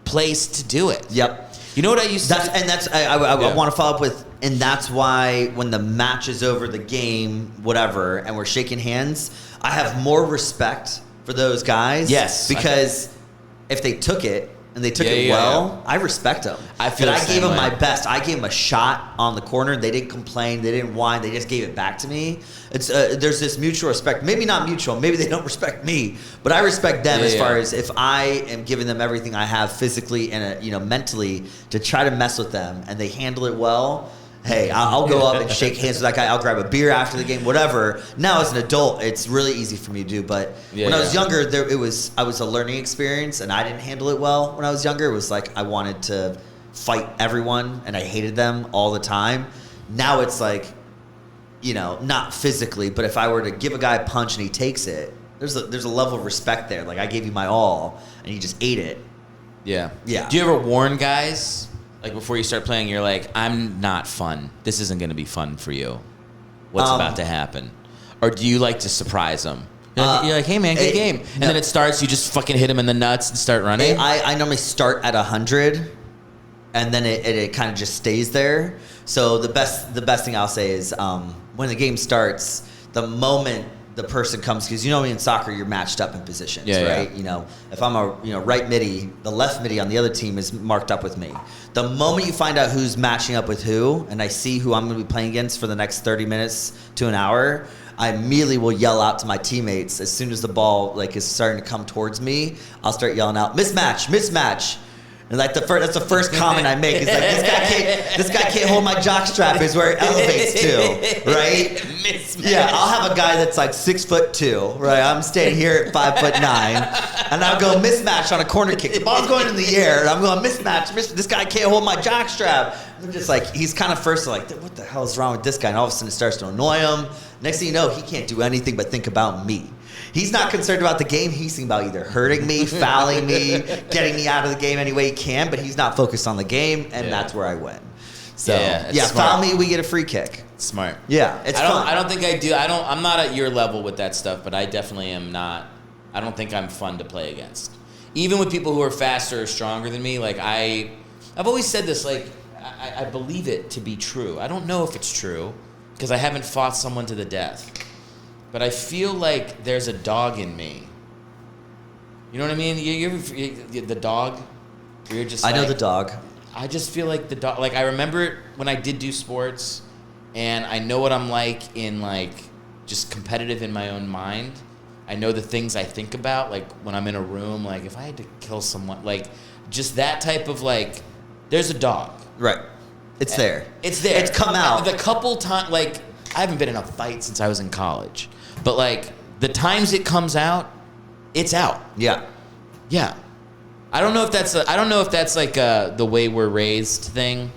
Speaker 2: place to do it.
Speaker 3: Yep.
Speaker 2: You know what I used to do?
Speaker 3: And that's I want to follow up with, and that's why when the match is over, the game, whatever, and we're shaking hands, I have more respect for those guys.
Speaker 2: Yes.
Speaker 3: Because if they took it, and they took it well, I respect them.
Speaker 2: I feel
Speaker 3: that
Speaker 2: the
Speaker 3: I gave
Speaker 2: same
Speaker 3: them
Speaker 2: way.
Speaker 3: my best. I gave them a shot on the corner. They didn't complain. They didn't whine. They just gave it back to me. It's there's this mutual respect. Maybe not mutual. Maybe they don't respect me, but I respect them as far as if I am giving them everything I have physically and mentally to try to mess with them, and they handle it well. Hey, I'll go up and shake hands with that guy. I'll grab a beer after the game, whatever. Now, as an adult, it's really easy for me to do. But when I was younger, I was a learning experience, and I didn't handle it well. When I was younger, it was like I wanted to fight everyone, and I hated them all the time. Now it's like, not physically, but if I were to give a guy a punch and he takes it, there's a level of respect there. Like, I gave you my all, and you just ate it.
Speaker 2: Yeah.
Speaker 3: Yeah.
Speaker 2: Do you ever warn guys? Like, before you start playing, you're like, I'm not fun. This isn't going to be fun for you. What's about to happen? Or do you like to surprise them? You're like, hey, man, good game. And then it starts, you just fucking hit him in the nuts and start running?
Speaker 3: I normally start at 100, and then it kind of just stays there. So the best thing I'll say is when the game starts, the moment the person comes, because in soccer you're matched up in positions, right?
Speaker 2: Yeah.
Speaker 3: If I'm a right midi, the left midi on the other team is marked up with me. The moment you find out who's matching up with who, and I see who I'm going to be playing against for the next 30 minutes to an hour, I immediately will yell out to my teammates as soon as the ball is starting to come towards me. I'll start yelling out, mismatch. And that's the first comment I make. It's like, this guy can't hold my jockstrap is where it elevates to, right?
Speaker 2: Mismatch.
Speaker 3: Yeah, I'll have a guy that's like 6'2", right? I'm staying here at 5'9", and I'll go mismatch on a corner kick. The ball's going in the air, and I'm going mismatch. This guy can't hold my jockstrap. I'm just like, he's kind of first like, what the hell is wrong with this guy? And all of a sudden it starts to annoy him. Next thing you know, he can't do anything but think about me. He's not concerned about the game. He's thinking about either hurting me, fouling me, getting me out of the game any way he can, but he's not focused on the game, and that's where I win. So, foul me, we get a free kick.
Speaker 2: Smart.
Speaker 3: Yeah, it's fun.
Speaker 2: I don't think I do. I'm not at your level with that stuff, but I definitely am not. I don't think I'm fun to play against. Even with people who are faster or stronger than me, like I've always said this, like I believe it to be true. I don't know if it's true because I haven't fought someone to the death. But I feel like there's a dog in me. You know what I mean? The dog? You're just
Speaker 3: I know the dog.
Speaker 2: I just feel like the dog. Like, I remember it when I did do sports, and I know what I'm like in, just competitive in my own mind. I know the things I think about, like, when I'm in a room, like, if I had to kill someone, like, just that type of, there's a dog.
Speaker 3: Right. It's there.
Speaker 2: It's there.
Speaker 3: It's come out.
Speaker 2: The couple times, I haven't been in a fight since I was in college. But, the times it comes out, it's out.
Speaker 3: Yeah.
Speaker 2: Yeah. I don't know if that's the way we're raised thing.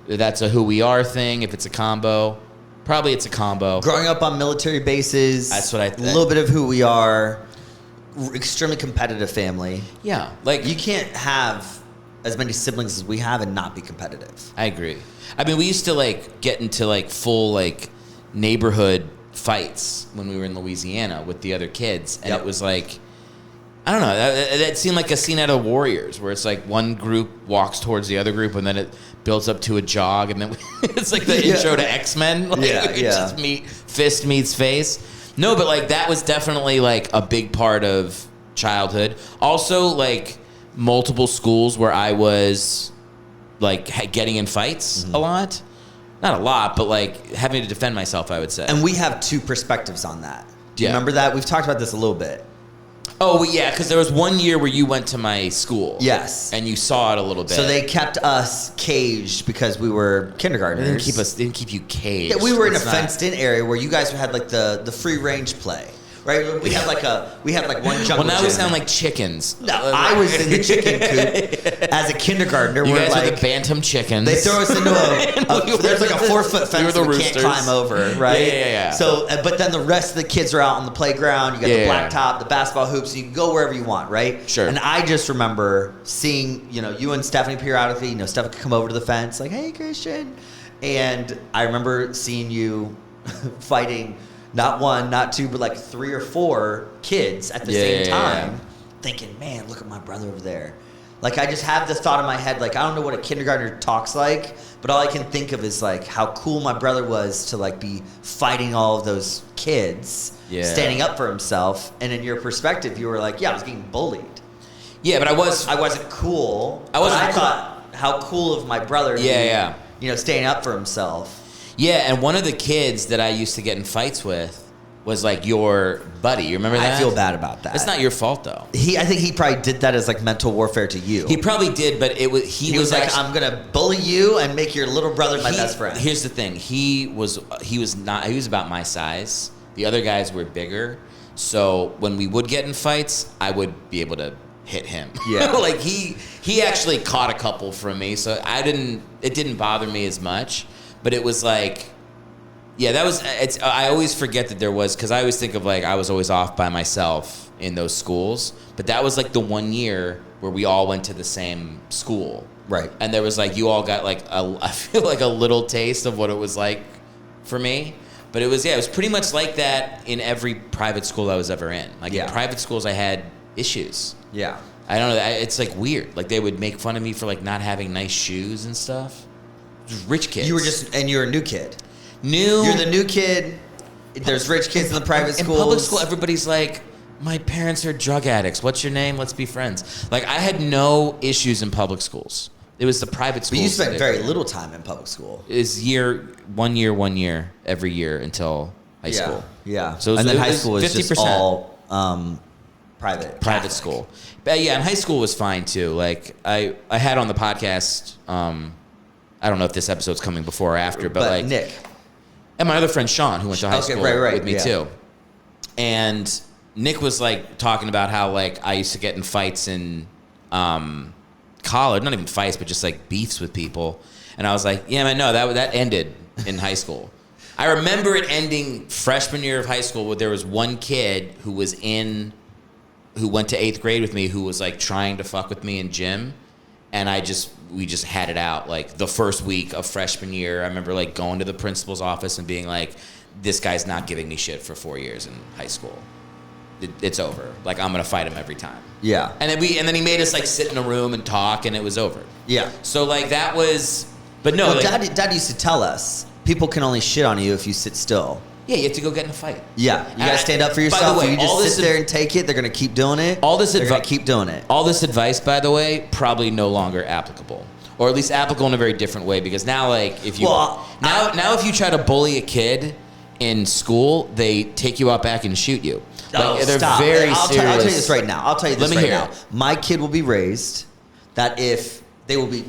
Speaker 2: That's a who we are thing. If it's a combo, probably it's a combo.
Speaker 3: Growing up on military bases.
Speaker 2: That's what I think.
Speaker 3: A little bit of who we are. Extremely competitive family.
Speaker 2: Yeah.
Speaker 3: You can't have as many siblings as we have and not be competitive.
Speaker 2: I agree. I mean, we used to get into full neighborhood fights when we were in Louisiana with the other kids, and it was I don't know, that seemed like a scene out of Warriors, where it's one group walks towards the other group, and then it builds up to a jog, and then it's like the intro to X-Men. Just fist meets face. No, but that was definitely a big part of childhood. Also, multiple schools where I was getting in fights a lot. Not a lot, but having to defend myself, I would say.
Speaker 3: And we have two perspectives on that. Do you remember that? We've talked about this a little bit.
Speaker 2: Oh, well, yeah, because there was one year where you went to my school.
Speaker 3: Yes.
Speaker 2: And you saw it a little bit.
Speaker 3: So they kept us caged because we were kindergartners.
Speaker 2: They didn't keep you caged.
Speaker 3: Yeah, we were in a fenced-in area where you guys had the free range play. Right, we had one jungle.
Speaker 2: Well, now
Speaker 3: gym.
Speaker 2: we sound like chickens.
Speaker 3: No, I was in the chicken coop as a kindergartner.
Speaker 2: You guys were the bantam chickens.
Speaker 3: They throw us into there's a 4-foot fence that we can't climb over, right?
Speaker 2: Yeah.
Speaker 3: So, but then the rest of the kids are out on the playground. You got the blacktop, the basketball hoops. You can go wherever you want, right?
Speaker 2: Sure.
Speaker 3: And I just remember seeing, you and Stephanie periodically. Stephanie could come over to the fence, like, "Hey, Christian," and I remember seeing you fighting. Not one, not two, but 3 or 4 kids at the same time, thinking, man, look at my brother over there. Like, I just have the thought in my head, like, I don't know what a kindergartner talks like, but all I can think of is, like, how cool my brother was to, like, be fighting all of those kids, standing up for himself. And in your perspective, you were like, yeah, I was getting bullied.
Speaker 2: Yeah, but I
Speaker 3: wasn't cool. I thought, how cool of my brother to be, you know, standing up for himself.
Speaker 2: Yeah, and one of the kids that I used to get in fights with was like your buddy. You remember that?
Speaker 3: I feel bad about that.
Speaker 2: It's not your fault though.
Speaker 3: I think he probably did that as like mental warfare to you.
Speaker 2: He probably did, but he was like,
Speaker 3: I'm gonna bully you and make your little brother my best friend.
Speaker 2: Here's the thing. He was about my size. The other guys were bigger. So when we would get in fights, I would be able to hit him. Yeah. Like he actually caught a couple from me, so it didn't bother me as much. But it was like, yeah, I always forget that there was, because I always think of like I was always off by myself in those schools. But that was like the 1 year where we all went to the same school. Right. And there was like, you all got like, I feel like a little taste of what it was like for me. But it was pretty much like that in every private school I was ever in. Like in private schools, I had issues. Yeah. I don't know. It's like weird. Like they would make fun of me for like not having nice shoes and stuff. Just rich kids.
Speaker 3: And you're a new kid. You're the new kid. There's rich kids in the private schools.
Speaker 2: In public school, everybody's like, my parents are drug addicts. What's your name? Let's be friends. Like, I had no issues in public schools. It was the private schools.
Speaker 3: But you spent very little time in public school.
Speaker 2: It's one year, every year until high school.
Speaker 3: Yeah. So and then high school was 50%. Just all private
Speaker 2: school. But yeah, and high school was fine too. Like, I had on the podcast, I don't know if this episode's coming before or after, but like
Speaker 3: Nick.
Speaker 2: And my other friend Sean, who went to high school with me too. And Nick was like talking about how like I used to get in fights in college, not even fights, but just like beefs with people. And I was like, yeah, man, no, that ended in high school. I remember it ending freshman year of high school where there was one kid who went to 8th grade with me who was like trying to fuck with me in gym. And we just had it out like the first week of freshman year. I remember like going to the principal's office and being like, this guy's not giving me shit for 4 years in high school. It's over. Like, I'm going to fight him every time. Yeah. And then he made us like sit in a room and talk, and it was over. Yeah. So like that was, but no.
Speaker 3: Well, like, Dad used to tell us, people can only shit on you if you sit still.
Speaker 2: Yeah, you have to go get in a fight.
Speaker 3: Yeah, you got to stand up for yourself. By the way, you just sit there and take it, they're going to keep doing it. They're going to keep doing it.
Speaker 2: All this advice, by the way, probably no longer applicable. Or at least applicable in a very different way, because now, like, if you if you try to bully a kid in school, they take you out back and shoot you. Like, they're
Speaker 3: stop.
Speaker 2: Very
Speaker 3: serious.
Speaker 2: I'll
Speaker 3: tell you this right now. My kid will be raised that if they will be,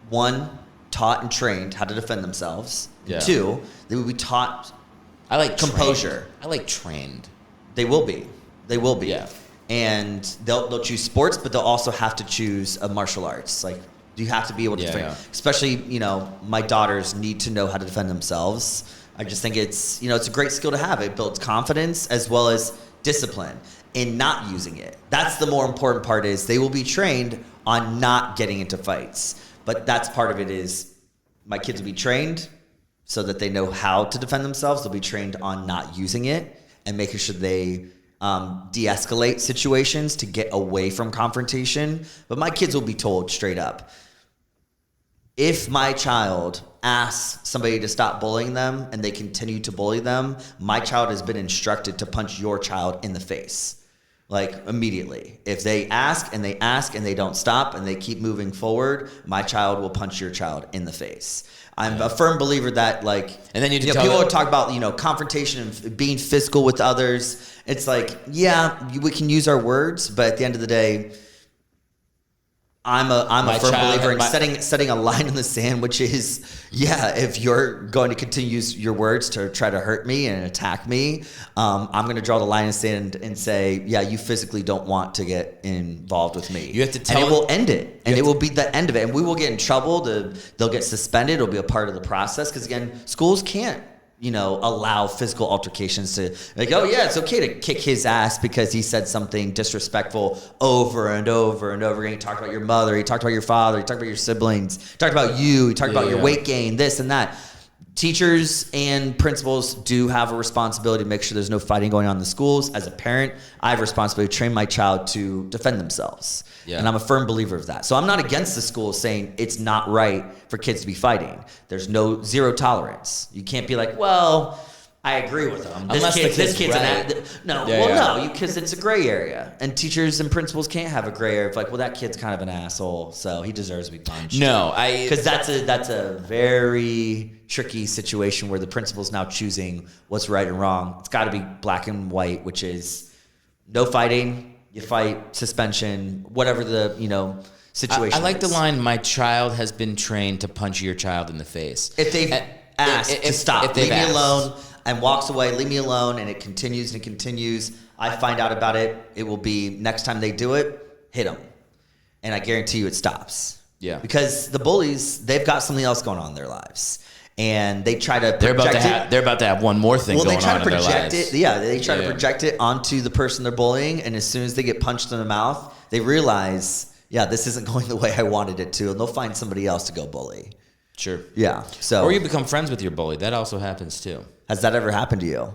Speaker 3: 1, taught and trained how to defend themselves. Yeah. 2, they will be taught composure.
Speaker 2: Trained. I like trained.
Speaker 3: They will be. Yeah. And they'll choose sports, but they'll also have to choose a martial arts. Like, you have to be able to defend. Yeah. Especially, my daughters need to know how to defend themselves. I just think it's a great skill to have. It builds confidence as well as discipline in not using it. That's the more important part, is they will be trained on not getting into fights. But that's part of it, is my kids will be trained so that they know how to defend themselves. They'll be trained on not using it and making sure they de-escalate situations to get away from confrontation. But my kids will be told straight up, if my child asks somebody to stop bullying them and they continue to bully them, my child has been instructed to punch your child in the face. Like, immediately. If they ask and they don't stop and they keep moving forward, my child will punch your child in the face. I'm a firm believer that, like, and then people would talk about, confrontation and being physical with others. It's like, yeah, we can use our words, but at the end of the day, I'm a firm believer in setting a line in the sand, which is, if you're going to continue to use your words to try to hurt me and attack me, I'm going to draw the line in the sand and say, you physically don't want to get involved with me.
Speaker 2: You have to tell
Speaker 3: and it will end it. And it will be the end of it. And we will get in trouble. They'll get suspended. It'll be a part of the process. Because, again, schools can't, allow physical altercations to, like, it's okay to kick his ass because he said something disrespectful over and over and over again. He talked about your mother, he talked about your father, he talked about your siblings, he talked about you, he talked about your weight gain, this and that. Teachers and principals do have a responsibility to make sure there's no fighting going on in the schools. As a parent, I have a responsibility to train my child to defend themselves. Yeah. And I'm a firm believer of that. So I'm not against the school saying it's not right for kids to be fighting. There's zero tolerance. You can't be like, well, I agree with them. This kid's right. No, because it's a gray area. And teachers and principals can't have a gray area of like, well, that kid's kind of an asshole, so he deserves to be punched. Because that's a very tricky situation where the principal's now choosing what's right and wrong. It's got to be black and white, which is no fighting, you fight, suspension, whatever the, situation
Speaker 2: I like the line, my child has been trained to punch your child in the face.
Speaker 3: If they've asked to stop, leave me alone, and walks away, leave me alone, and it continues and continues. I find out about it. It will be next time they do it, hit them. And I guarantee you it stops.
Speaker 2: Yeah.
Speaker 3: Because the bullies, they've got something else going on in their lives. And they try to project it.
Speaker 2: They're about to have one more thing going on in their lives.
Speaker 3: They try to project it onto the person they're bullying, and as soon as they get punched in the mouth, they realize, this isn't going the way I wanted it to, and they'll find somebody else to go bully.
Speaker 2: Sure.
Speaker 3: Yeah.
Speaker 2: Or you become friends with your bully. That also happens too.
Speaker 3: Has that ever happened to you?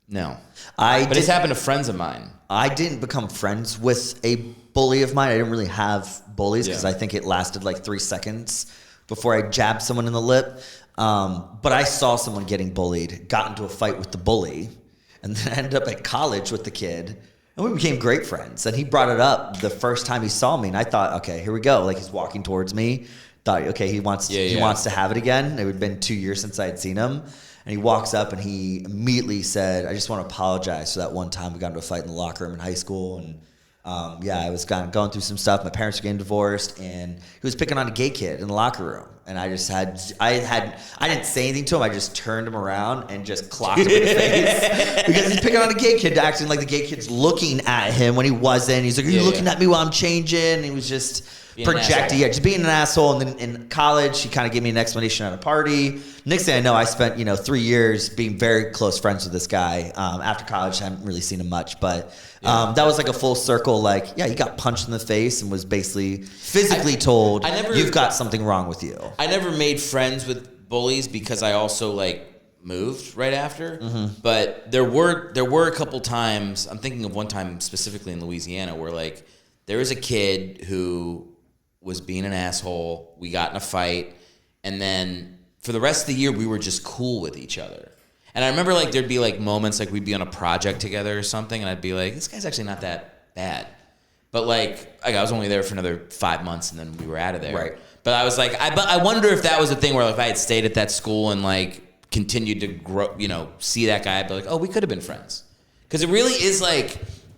Speaker 2: No. But it's happened to friends of mine.
Speaker 3: I didn't become friends with a bully of mine. I didn't really have bullies because I think it lasted like 3 seconds before I jabbed someone in the lip. But I saw someone getting bullied, got into a fight with the bully, and then ended up at college with the kid. And we became great friends. And he brought it up the first time he saw me. And I thought, okay, here we go. Like he's walking towards me. Thought, okay, he wants to have it again. It had been 2 years since I had seen him. And he walks up and he immediately said, I just want to apologize for that one time we got into a fight in the locker room in high school. And I was going through some stuff. My parents were getting divorced, and he was picking on a gay kid in the locker room. And I didn't say anything to him. I just turned him around and just clocked him in the face because he's picking on a gay kid, acting like the gay kid's looking at him when he wasn't. He's like, are you looking at me while I'm changing? And he was just projecting, just being an asshole. And then in college, he kind of gave me an explanation at a party. Next thing I know, I spent 3 years being very close friends with this guy. After college, I haven't really seen him much, but that was like a full circle. Like, he got punched in the face and was basically physically told, you've got something wrong with you.
Speaker 2: I never made friends with bullies because I also moved right after. Mm-hmm. But there were a couple times. I'm thinking of one time specifically in Louisiana where there was a kid who was being an asshole. We got in a fight, and then for the rest of the year, we were just cool with each other. And I remember there'd be moments we'd be on a project together or something, and I'd be like, this guy's actually not that bad. But I was only there for another 5 months, and then we were out of there.
Speaker 3: Right.
Speaker 2: But I was I wonder if that was a thing where if I had stayed at that school and continued to grow, see that guy, I'd be like, oh, we could have been friends. Because it really is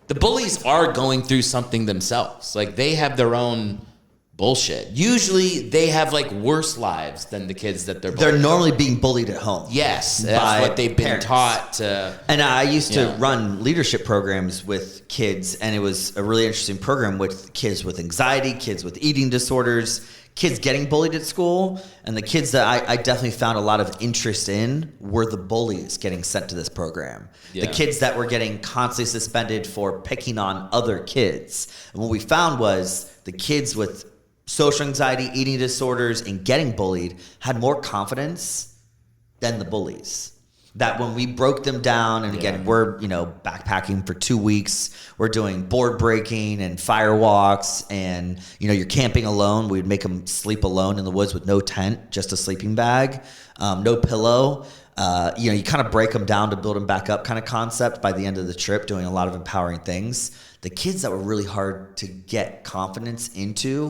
Speaker 2: the bullies are going through something themselves. They have their own bullshit. Usually they have worse lives than the kids that they're bullying.
Speaker 3: They're normally being bullied at home.
Speaker 2: Yes, that's what they've been taught to.
Speaker 3: And I used to run leadership programs with kids, and it was a really interesting program with kids with anxiety, kids with eating disorders, kids getting bullied at school. And the kids that I definitely found a lot of interest in were the bullies getting sent to this program. Yeah. The kids that were getting constantly suspended for picking on other kids. And what we found was the kids with social anxiety, eating disorders, and getting bullied had more confidence than the bullies. That when we broke them down, and again, we're backpacking for 2 weeks, we're doing board breaking and fire walks, and you're camping alone. We'd make them sleep alone in the woods with no tent, just a sleeping bag, no pillow. You kind of break them down to build them back up kind of concept by the end of the trip, doing a lot of empowering things. The kids that were really hard to get confidence into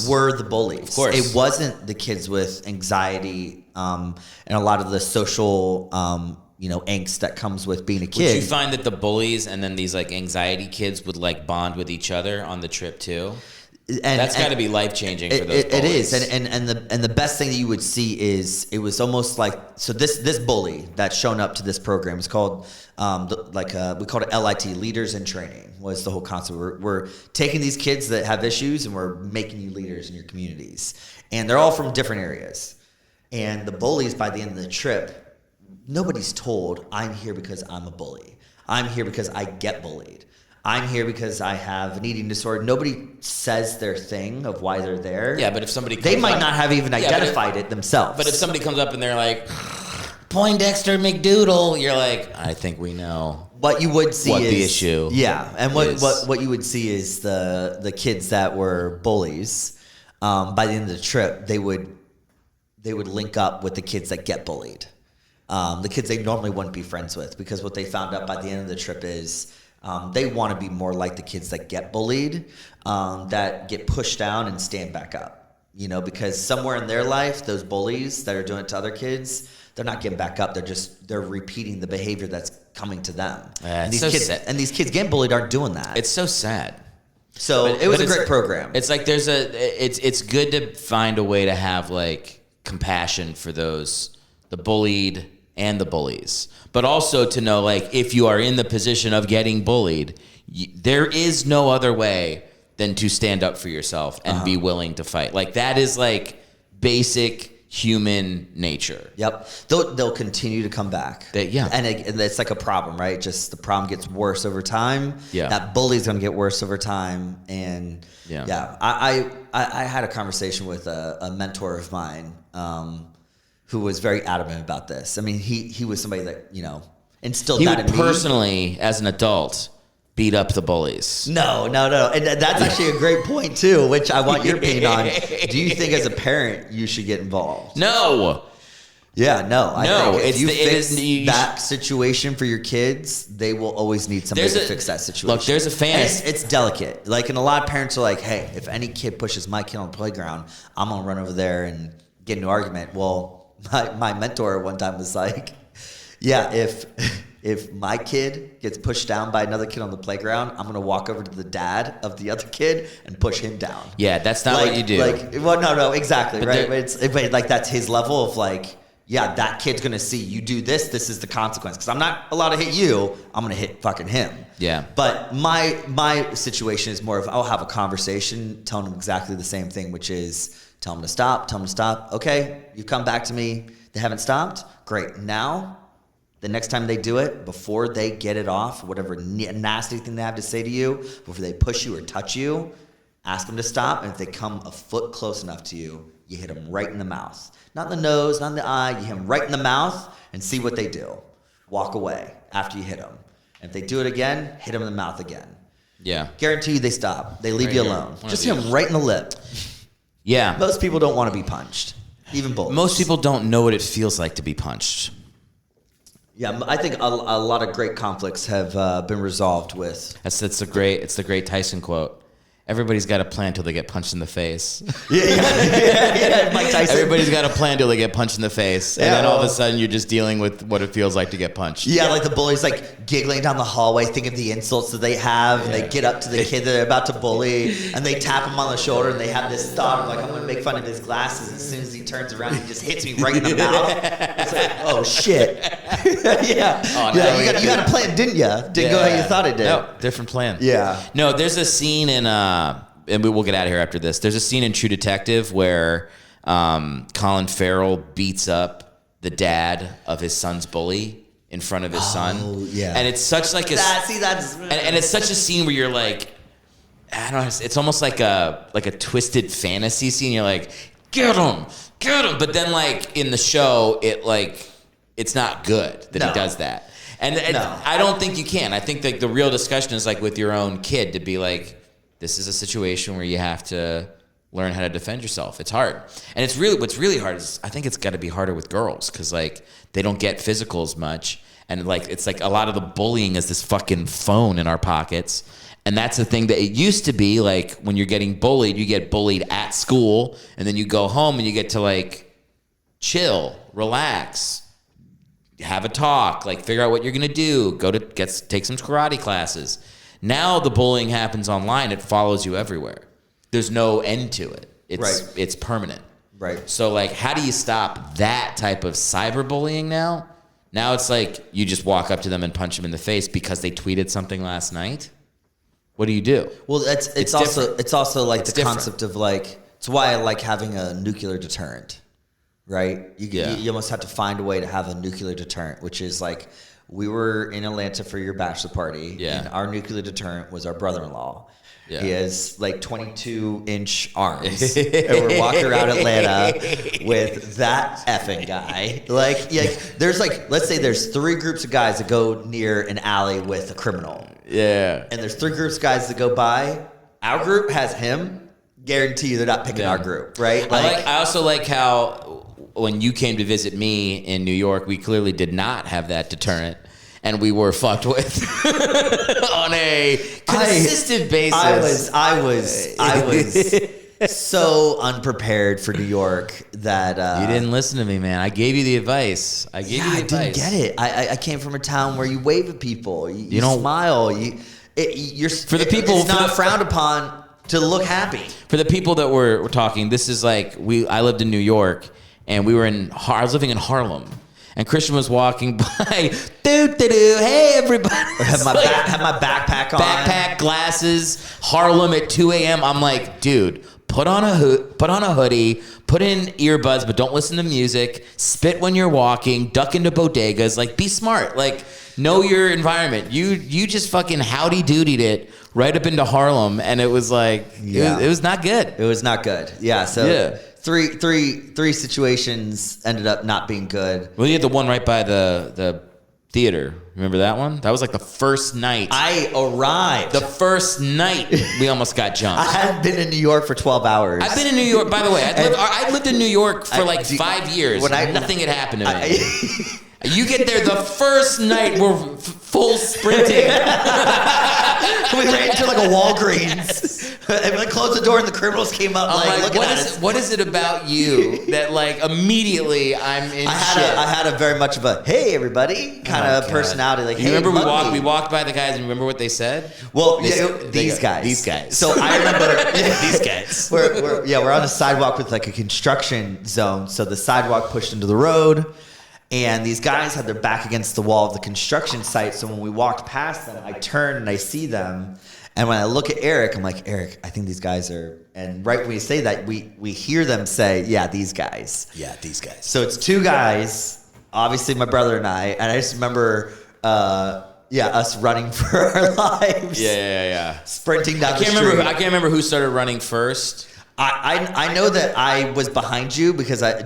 Speaker 3: were the bullies.
Speaker 2: Of course.
Speaker 3: It wasn't the kids with anxiety and a lot of the social angst that comes with being a kid.
Speaker 2: Would you find that the bullies and then these anxiety kids would bond with each other on the trip too? That's got to be life-changing for those bullies. It is,
Speaker 3: and the best thing that you would see is it was almost this bully that's shown up to this program is called we called it LIT, Leaders in Training, was the whole concept. We're taking these kids that have issues and we're making you leaders in your communities, and they're all from different areas. And the bullies, by the end of the trip, nobody's told, I'm here because I'm a bully. I'm here because I get bullied. I'm here because I have an eating disorder. Nobody says their thing of why they're there.
Speaker 2: Yeah, but if somebody
Speaker 3: they might not have even identified it themselves.
Speaker 2: But if somebody comes up and they're like, Poindexter McDoodle. You're like, I think we know.
Speaker 3: What you would see
Speaker 2: what
Speaker 3: is
Speaker 2: the issue.
Speaker 3: Yeah, and what you would see is the kids that were bullies. By the end of the trip, they would link up with the kids that get bullied. The kids they normally wouldn't be friends with, because what they found out by the end of the trip is they want to be more like the kids that get bullied, that get pushed down and stand back up. You know, because somewhere in their life, those bullies that are doing it to other kids, they're not getting back up. They're repeating the behavior that's coming to them. And these kids getting bullied aren't doing that.
Speaker 2: It's so sad.
Speaker 3: So it was a great program.
Speaker 2: It's like it's good to find a way to have like compassion for the bullied and the bullies, but also to know, like, if you are in the position of getting bullied, there is no other way than to stand up for yourself and be willing to fight. Like, that is like basic human nature.
Speaker 3: Yep. They'll continue to come back.
Speaker 2: And
Speaker 3: it's like a problem, right? Just the problem gets worse over time.
Speaker 2: Yeah.
Speaker 3: That bully's going to get worse over time. And I had a conversation with a mentor of mine, who was very adamant about this. I mean, he was somebody that, you know, instilled that in me.
Speaker 2: He would personally, as an adult, beat up the bullies.
Speaker 3: No. And that's actually a great point, too, which I want your opinion on. Do you think as a parent you should get involved?
Speaker 2: No.
Speaker 3: Yeah, no. I think if you fix that
Speaker 2: should...
Speaker 3: situation for your kids, they will always need somebody to fix that situation.
Speaker 2: Look, there's a fan.
Speaker 3: It's delicate. Like, and a lot of parents are like, hey, if any kid pushes my kid on the playground, I'm going to run over there and get into an argument. Well, my mentor one time was like, yeah, if my kid gets pushed down by another kid on the playground, I'm going to walk over to the dad of the other kid and push him down.
Speaker 2: Yeah, that's not what you do.
Speaker 3: No, exactly, but right? But like, that's his level of like, yeah, that kid's going to see you do this is the consequence. Because I'm not allowed to hit you, I'm going to hit fucking him.
Speaker 2: Yeah.
Speaker 3: But my situation is more of, I'll have a conversation telling him exactly the same thing, which is tell him to stop. Okay, you've come back to me. They haven't stopped. Great. Now, the next time they do it, before they get it off, whatever nasty thing they have to say to you, before they push you or touch you, ask them to stop. And if they come a foot close enough to you, you hit them right in the mouth. Not in the nose, not in the eye. You hit them right in the mouth and see what they do. Walk away after you hit them. And if they do it again, hit them in the mouth again.
Speaker 2: Yeah.
Speaker 3: Guarantee you they stop. They leave you alone. Just hit them right in the lip.
Speaker 2: Yeah.
Speaker 3: Most people don't want to be punched, even bullies.
Speaker 2: Most people don't know what it feels like to be punched.
Speaker 3: Yeah, I think a lot of great conflicts have been resolved with.
Speaker 2: It's the great Tyson quote. Everybody's got a plan till they get punched in the face.
Speaker 3: Yeah, Mike Tyson.
Speaker 2: Everybody's got a plan till they get punched in the face, and then all of a sudden you're just dealing with what it feels like to get punched.
Speaker 3: Yeah, like the bullies like giggling down the hallway, thinking of the insults that they have, and they get up to the kid that they're about to bully, and they tap him on the shoulder, and they have this thought of like, I'm going to make fun of his glasses. As soon as he turns around, he just hits me right in the mouth. It's like, oh shit. Yeah.
Speaker 2: Oh, no,
Speaker 3: you got a plan, didn't you? Didn't go how you thought it did.
Speaker 2: No, different plan.
Speaker 3: Yeah.
Speaker 2: No, there's a scene in and we'll get out of here after this. There's a scene in True Detective where Colin Farrell beats up the dad of his son's bully in front of his son.
Speaker 3: Oh, yeah.
Speaker 2: And it's such like and it's such a scene where you're like, I don't know, it's almost like a twisted fantasy scene. You're like, get him. But then like in the show, it's not good that he does that. And I don't think you can. I think like the real discussion is like with your own kid to be like, this is a situation where you have to learn how to defend yourself. It's hard. And what's really hard is I think it's got to be harder with girls because like they don't get physical as much. And like it's like a lot of the bullying is this fucking phone in our pockets. And that's the thing that it used to be like when you're getting bullied, you get bullied at school and then you go home and you get to like chill, relax, have a talk, like figure out what you're going to do, take some karate classes. Now the bullying happens online. It follows you everywhere. There's no end to it. It's permanent.
Speaker 3: Right.
Speaker 2: So like, how do you stop that type of cyberbullying now? Now it's like you just walk up to them and punch them in the face because they tweeted something last night. What do you do?
Speaker 3: Well, it's also like the concept of like, it's why I like having a nuclear deterrent, right? You almost have to find a way to have a nuclear deterrent, which is like, we were in Atlanta for your bachelor party.
Speaker 2: Yeah.
Speaker 3: And our nuclear deterrent was our brother-in-law.
Speaker 2: Yeah.
Speaker 3: He has like 22-inch arms. And we're walking around Atlanta with that effing guy. Like, there's like, let's say there's 3 groups of guys that go near an alley with a criminal.
Speaker 2: Yeah.
Speaker 3: And there's 3 groups of guys that go by. Our group has him. Guarantee you they're not picking our group, right?
Speaker 2: I also like how when you came to visit me in New York, we clearly did not have that deterrent. And we were fucked with on a consistent basis.
Speaker 3: I was so unprepared for New York that
Speaker 2: you didn't listen to me, man. I gave you the advice. I didn't
Speaker 3: get it. I came from a town where you wave at people, you don't smile. For the people, it's not frowned upon to look happy.
Speaker 2: For the people that we're talking, this is like I lived in New York, and I was living in Harlem. And Christian was walking by, hey everybody.
Speaker 3: Have my backpack on.
Speaker 2: Backpack, glasses, Harlem at 2 a.m. I'm like, dude, put on a hoodie, put in earbuds, but don't listen to music. Spit when you're walking, duck into bodegas. Like, be smart. Like, know your environment. You just fucking howdy doodied it right up into Harlem, and it was like, it was not good.
Speaker 3: It was not good. Yeah. So three situations ended up not being good.
Speaker 2: Well, you had the one right by the theater. Remember that one? That was like the first night.
Speaker 3: I arrived.
Speaker 2: The first night we almost got jumped.
Speaker 3: I hadn't been in New York for 12 hours.
Speaker 2: I've been in New York, by the way. I lived in New York for 5 years. Nothing had happened to me. You get there the first night, we're full sprinting.
Speaker 3: We ran into like a Walgreens. And we closed the door and the criminals came up looking at us.
Speaker 2: What is it about you that like immediately I'm in shit?
Speaker 3: I had a very much of a, hey everybody kind of personality. Like,
Speaker 2: you remember we walked by the guys and remember what they said?
Speaker 3: Well, these guys.
Speaker 2: These guys.
Speaker 3: So I remember
Speaker 2: these guys.
Speaker 3: We're on a sidewalk with like a construction zone. So the sidewalk pushed into the road. And these guys had their back against the wall of the construction site. So when we walked past them, I turn and I see them. And when I look at Eric, I'm like, Eric, I think these guys are. And right when we say that, we hear them say, yeah, these guys.
Speaker 2: Yeah, these guys.
Speaker 3: So it's 2 guys, obviously my brother and I. And I just remember, us running for our lives.
Speaker 2: Yeah.
Speaker 3: Sprinting down the street.
Speaker 2: I can't remember who started running first.
Speaker 3: I know that I was behind you because I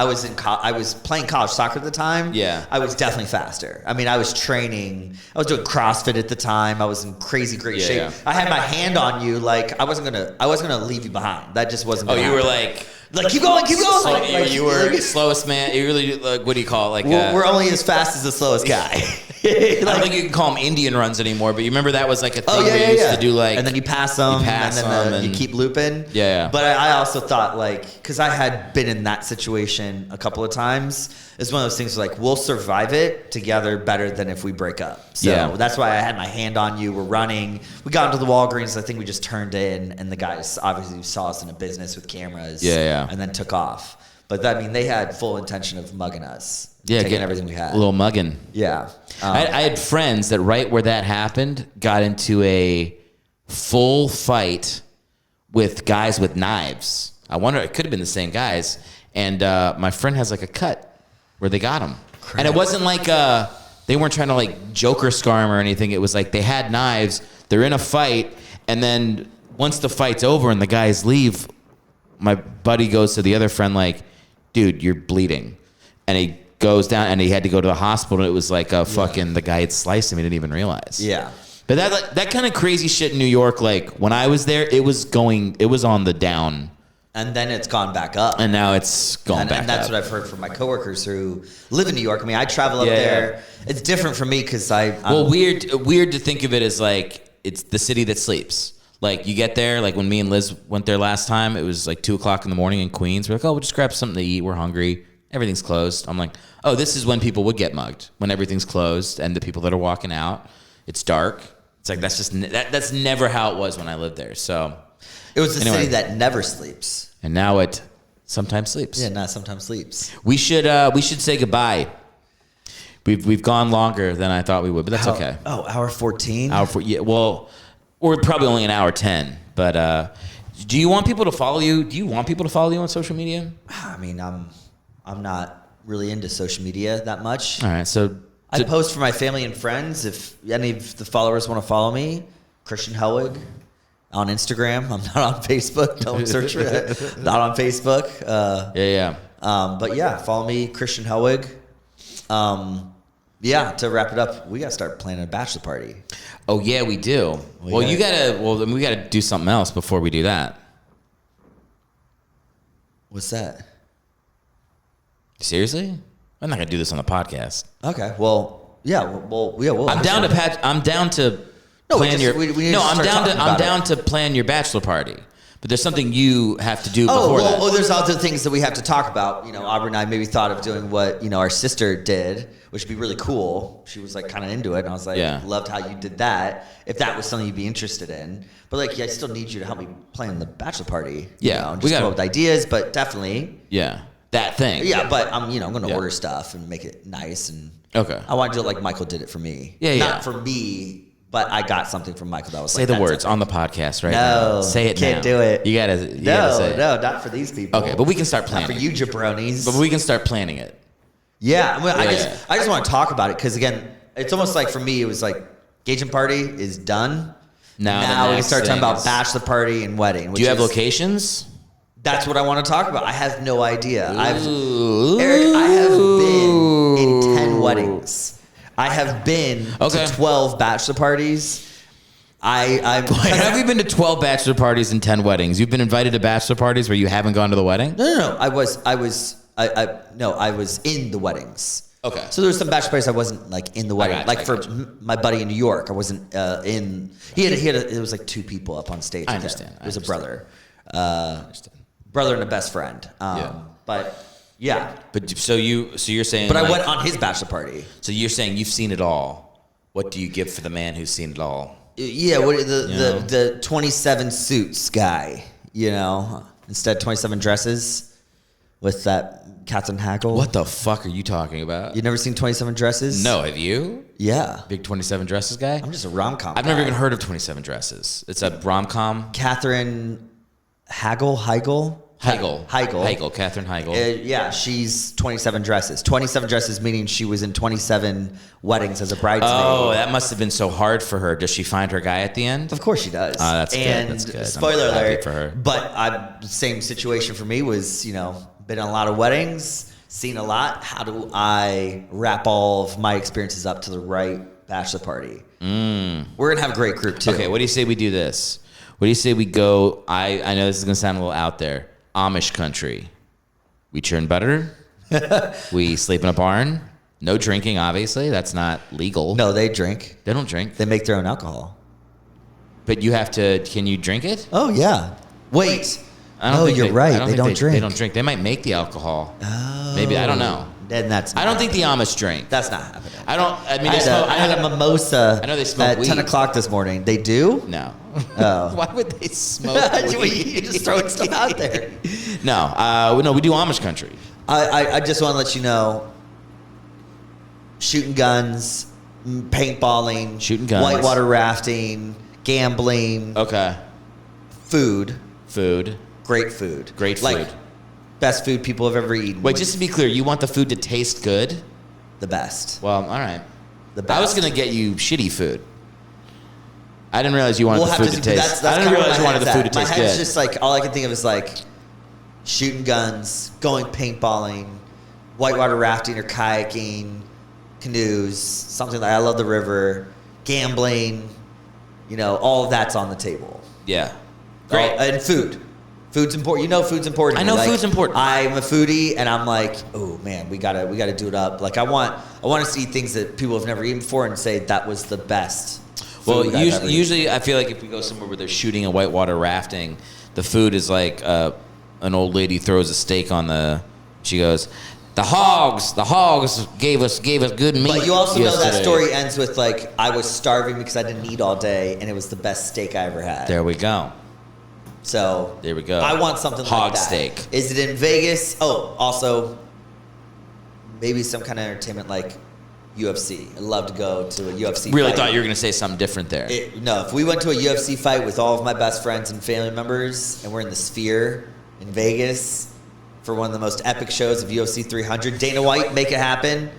Speaker 3: was playing college soccer at the time.
Speaker 2: Yeah.
Speaker 3: I was definitely faster. I mean, I was training. I was doing CrossFit at the time. I was in crazy great shape.
Speaker 2: Yeah.
Speaker 3: I had my hand on you, like I wasn't gonna leave you behind. That just wasn't.
Speaker 2: You were like
Speaker 3: keep going.
Speaker 2: You were slowest man. You really what do you call it?
Speaker 3: We're only as fast as the slowest guy.
Speaker 2: I don't think you can call them Indian runs anymore, but you remember that was like a thing we used to do, like,
Speaker 3: and then you pass them, and you keep looping.
Speaker 2: Yeah.
Speaker 3: But I also thought, like, because I had been in that situation a couple of times, it's one of those things like we'll survive it together better than if we break up. So that's why I had my hand on you. We're running. We got into the Walgreens. I think we just turned in, and the guys obviously saw us in a business with cameras.
Speaker 2: Yeah.
Speaker 3: And then took off. But they had full intention of mugging us.
Speaker 2: Yeah,
Speaker 3: taking everything we had.
Speaker 2: A little mugging.
Speaker 3: Yeah.
Speaker 2: I had friends that right where that happened got into a full fight with guys with knives. I wonder, it could have been the same guys. And my friend has like a cut where they got him. Crap. And it wasn't like they weren't trying to like Joker scar him or anything. It was like they had knives. They're in a fight. And then once the fight's over and the guys leave, my buddy goes to the other friend like, dude, you're bleeding. And he goes down and he had to go to the hospital. And it was like the guy had sliced him. He didn't even realize.
Speaker 3: Yeah.
Speaker 2: But that kind of crazy shit in New York, like when I was there, it was on the down.
Speaker 3: And then it's gone back up.
Speaker 2: And now it's gone back up.
Speaker 3: And that's what I've heard from my coworkers who live in New York. I mean, I travel up there. It's different for me because
Speaker 2: weird to think of it as like it's the city that sleeps. Like you get there, like when me and Liz went there last time, it was like 2:00 in the morning in Queens. We're like, we'll just grab something to eat. We're hungry. Everything's closed. I'm like, this is when people would get mugged, when everything's closed and the people that are walking out, it's dark. It's like that's never how it was when I lived there. So
Speaker 3: it was the city that never sleeps,
Speaker 2: and now it sometimes sleeps.
Speaker 3: Yeah, now sometimes sleeps.
Speaker 2: We should say goodbye. We've gone longer than I thought we would, but that's okay.
Speaker 3: Hour 14.
Speaker 2: Yeah. Well, we're probably only an hour 10. But do you want people to follow you? Do you want people to follow you on social media?
Speaker 3: I mean, I'm not really into social media that much.
Speaker 2: All right, so
Speaker 3: I post for my family and friends. If any of the followers want to follow me, Christian Hellwig on Instagram. I'm not on Facebook. Don't search for it. Not on Facebook. But yeah, follow me, Christian Hellwig. To wrap it up, we got to start planning a bachelor party.
Speaker 2: Oh yeah, we do. We gotta do something else before we do that.
Speaker 3: What's that?
Speaker 2: Seriously? I'm not gonna do this on the podcast.
Speaker 3: Okay. Well, yeah. We'll
Speaker 2: I'm down to plan your. I'm down to plan your bachelor party. But there's something you have to do before that.
Speaker 3: Oh, there's other things that we have to talk about. Aubrey and I maybe thought of doing what, our sister did, which would be really cool. She was like kind of into it. And I was like, loved how you did that. If that was something you'd be interested in. But I still need you to help me plan the bachelor party.
Speaker 2: Yeah.
Speaker 3: Just come up with ideas, but definitely.
Speaker 2: Yeah. That thing.
Speaker 3: Yeah, but I'm going to order stuff and make it nice. And
Speaker 2: okay.
Speaker 3: I want to do it like Michael did it for me.
Speaker 2: Yeah,
Speaker 3: Not for me. But I got something from Michael that was
Speaker 2: say the words on the podcast right
Speaker 3: now.
Speaker 2: No, say it
Speaker 3: can't
Speaker 2: now.
Speaker 3: do it.
Speaker 2: You gotta say it.
Speaker 3: No, not for these people.
Speaker 2: Okay, but we can start planning.
Speaker 3: Not for you jabronis.
Speaker 2: But we can start planning it.
Speaker 3: Yeah, I just want to talk about it because again, it's almost like for me it was like engagement party is done. Now we can start talking about bachelor party and wedding.
Speaker 2: Do you have locations?
Speaker 3: That's what I want to talk about. I have no idea. Eric, I have been in 10 weddings. I have been to 12 bachelor parties.
Speaker 2: Have you been to 12 bachelor parties and 10 weddings? You've been invited to bachelor parties where you haven't gone to the wedding?
Speaker 3: No. I was in the weddings.
Speaker 2: Okay.
Speaker 3: So there was some bachelor parties I wasn't like in the wedding. My buddy in New York, I wasn't in. It was like 2 people up on stage.
Speaker 2: I understand.
Speaker 3: It was a brother, brother and a best friend. But. Yeah.
Speaker 2: But so you're saying.
Speaker 3: But I went on his bachelor party.
Speaker 2: So you're saying you've seen it all. What do you give for the man who's seen it all?
Speaker 3: Yeah, the 27 suits guy, instead of 27 dresses with that Katherine Hagel.
Speaker 2: What the fuck are you talking about?
Speaker 3: You never seen 27 Dresses?
Speaker 2: No, have you?
Speaker 3: Yeah.
Speaker 2: Big 27 Dresses guy?
Speaker 3: I'm just a rom-com
Speaker 2: I've never even heard of 27 Dresses. It's a rom-com.
Speaker 3: Katherine Hagel.
Speaker 2: Katherine Heigl.
Speaker 3: She's 27 Dresses. 27 Dresses meaning she was in 27 weddings as a bridesmaid.
Speaker 2: Oh, that must have been so hard for her. Does she find her guy at the end?
Speaker 3: Of course she does.
Speaker 2: That's
Speaker 3: good.
Speaker 2: That's good.
Speaker 3: Spoiler alert
Speaker 2: for her.
Speaker 3: But same situation for me was, been on a lot of weddings, seen a lot. How do I wrap all of my experiences up to the right bachelor party? We're going to have a great group too.
Speaker 2: Okay, what do you say we do this? What do you say we go, I know this is going to sound a little out there, Amish country. We churn butter. We sleep in a barn. No drinking, obviously. That's not legal.
Speaker 3: No, they drink.
Speaker 2: They don't drink.
Speaker 3: They make their own alcohol.
Speaker 2: But you have to, can you drink it?
Speaker 3: Oh, yeah. Wait. You're right. They don't drink.
Speaker 2: They don't drink. They might make the alcohol. Oh. Maybe, I don't know.
Speaker 3: Then that's
Speaker 2: I don't think the Amish drink.
Speaker 3: That's not happening.
Speaker 2: I
Speaker 3: had a mimosa
Speaker 2: I know they smoke
Speaker 3: at
Speaker 2: weed.
Speaker 3: 10 o'clock this morning. They do?
Speaker 2: No.
Speaker 3: Oh.
Speaker 2: Why would they smoke weed?
Speaker 3: You're just throwing stuff out there.
Speaker 2: No, we do Amish country.
Speaker 3: I just want to let you know, shooting guns, paintballing, whitewater rafting, gambling.
Speaker 2: Okay.
Speaker 3: Food.
Speaker 2: Great food.
Speaker 3: Like, best food people have ever eaten.
Speaker 2: Wait, just to be clear, you want the food to taste good?
Speaker 3: The best.
Speaker 2: Well, all right.
Speaker 3: The best.
Speaker 2: I was going to get you shitty food. I didn't realize you wanted the food to taste.
Speaker 3: I
Speaker 2: didn't realize you wanted the food to taste good.
Speaker 3: My head's just like, all I can think of is like shooting guns, going paintballing, whitewater rafting or kayaking, canoes, something like I love the river, gambling, all of that's on the table.
Speaker 2: Yeah. Great.
Speaker 3: And food. Food's important. Food's important.
Speaker 2: I know food's important.
Speaker 3: I'm a foodie, and I'm like, oh man, we gotta do it up. Like I want to see things that people have never eaten before and say that was the best.
Speaker 2: Well, usually I feel like if we go somewhere where they're shooting and whitewater rafting, the food is like an old lady throws a steak on she goes, the hogs gave us good meat.
Speaker 3: But you also
Speaker 2: yesterday.
Speaker 3: know that story ends with like, I was starving because I didn't eat all day, and it was the best steak I ever had.
Speaker 2: There we go.
Speaker 3: So
Speaker 2: there we go.
Speaker 3: I want something
Speaker 2: hog
Speaker 3: like that.
Speaker 2: Steak.
Speaker 3: Is it in Vegas? Oh, also maybe some kind of entertainment like UFC. I'd love to go to a UFC
Speaker 2: Really
Speaker 3: fight.
Speaker 2: thought you were going to say something different there.
Speaker 3: No, if we went to a UFC fight with all of my best friends and family members, and we're in the Sphere in Vegas for one of the most epic shows of UFC 300, Dana White, make it happen.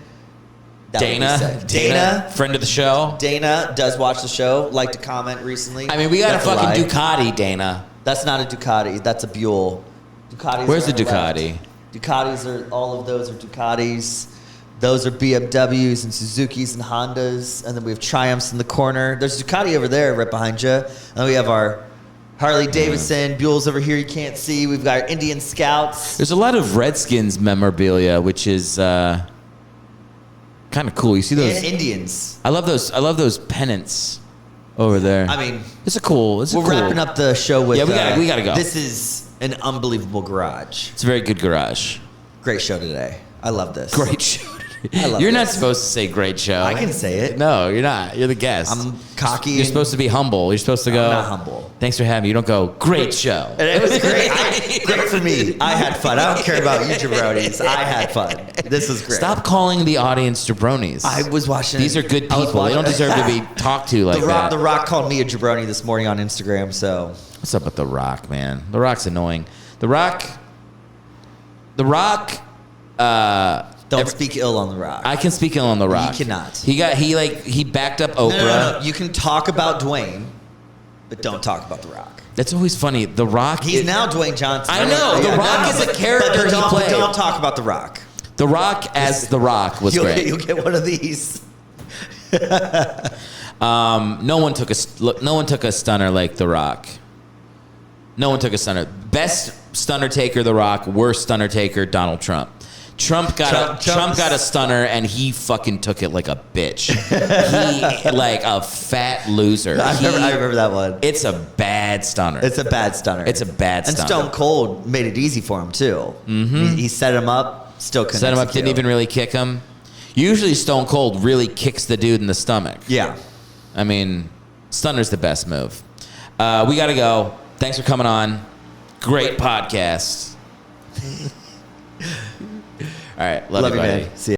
Speaker 3: That would be
Speaker 2: Dana,
Speaker 3: sick.
Speaker 2: Dana, friend of the show.
Speaker 3: Dana does watch the show. Liked to comment recently.
Speaker 2: I mean, we got
Speaker 3: That's
Speaker 2: a fucking
Speaker 3: lie.
Speaker 2: Ducati, Dana.
Speaker 3: That's not a Ducati. That's a Buell. Ducatis.
Speaker 2: Where's
Speaker 3: are
Speaker 2: the
Speaker 3: on left.
Speaker 2: Ducati?
Speaker 3: Ducatis are all of those are Ducatis. Those are BMWs and Suzukis and Hondas, and then we have Triumphs in the corner. There's a Ducati over there, right behind you. And then we have our Harley Davidson. Buell's over here. You can't see. We've got our Indian Scouts.
Speaker 2: There's a lot of Redskins memorabilia, which is kind of cool. You see those?
Speaker 3: And Indians.
Speaker 2: I love those. I love those pennants over there.
Speaker 3: I mean,
Speaker 2: it's a cool. It's a
Speaker 3: we're
Speaker 2: cool.
Speaker 3: wrapping up the show with.
Speaker 2: Yeah, we gotta go.
Speaker 3: This is an unbelievable garage.
Speaker 2: It's a very good garage.
Speaker 3: Great show today. I love this.
Speaker 2: Great show.
Speaker 3: I love
Speaker 2: You're not
Speaker 3: this.
Speaker 2: supposed to say great show.
Speaker 3: I can say it.
Speaker 2: No, you're not. You're the guest.
Speaker 3: I'm cocky.
Speaker 2: You're supposed to be humble. You're supposed to go.
Speaker 3: I'm not humble.
Speaker 2: Thanks for having me. You don't go, great show.
Speaker 3: And it was great. Great for me. I had fun. I don't care about you jabronis. I had fun. This was great.
Speaker 2: Stop calling the audience jabronis.
Speaker 3: I was watching.
Speaker 2: These are good
Speaker 3: I was
Speaker 2: people. They don't
Speaker 3: watching-
Speaker 2: deserve to be talked to like that.
Speaker 3: The Rock called me a jabroni this morning on Instagram. So
Speaker 2: What's up with The Rock, man? The Rock's annoying. The Rock.
Speaker 3: don't speak ill on The Rock.
Speaker 2: I can speak ill on The Rock.
Speaker 3: You cannot.
Speaker 2: He backed up Oprah.
Speaker 3: No. You can talk about Dwayne, but don't talk about The Rock.
Speaker 2: That's always funny. The Rock.
Speaker 3: He's now Dwayne Johnson.
Speaker 2: I know. The Rock is a character
Speaker 3: but
Speaker 2: he
Speaker 3: don't,
Speaker 2: played.
Speaker 3: Don't talk about The Rock.
Speaker 2: The Rock as The Rock was great.
Speaker 3: You'll get one of these.
Speaker 2: No one took a stunner like The Rock. No one took a stunner. Best stunner taker, The Rock. Worst stunner taker, Donald Trump. Trump got a stunner and he fucking took it like a bitch. He like a fat loser.
Speaker 3: I remember that one.
Speaker 2: It's a bad stunner.
Speaker 3: It's a bad stunner.
Speaker 2: It's a bad
Speaker 3: And
Speaker 2: stunner.
Speaker 3: Stone Cold made it easy for him too. Mm-hmm. He set him up. Still couldn't
Speaker 2: Set him up,
Speaker 3: execute.
Speaker 2: didn't even really kick him. Usually Stone Cold really kicks the dude in the stomach.
Speaker 3: Yeah.
Speaker 2: I mean, stunner's the best move. We got to go. Thanks for coming on. Great podcast. All right. Love you, buddy.
Speaker 3: man. See ya.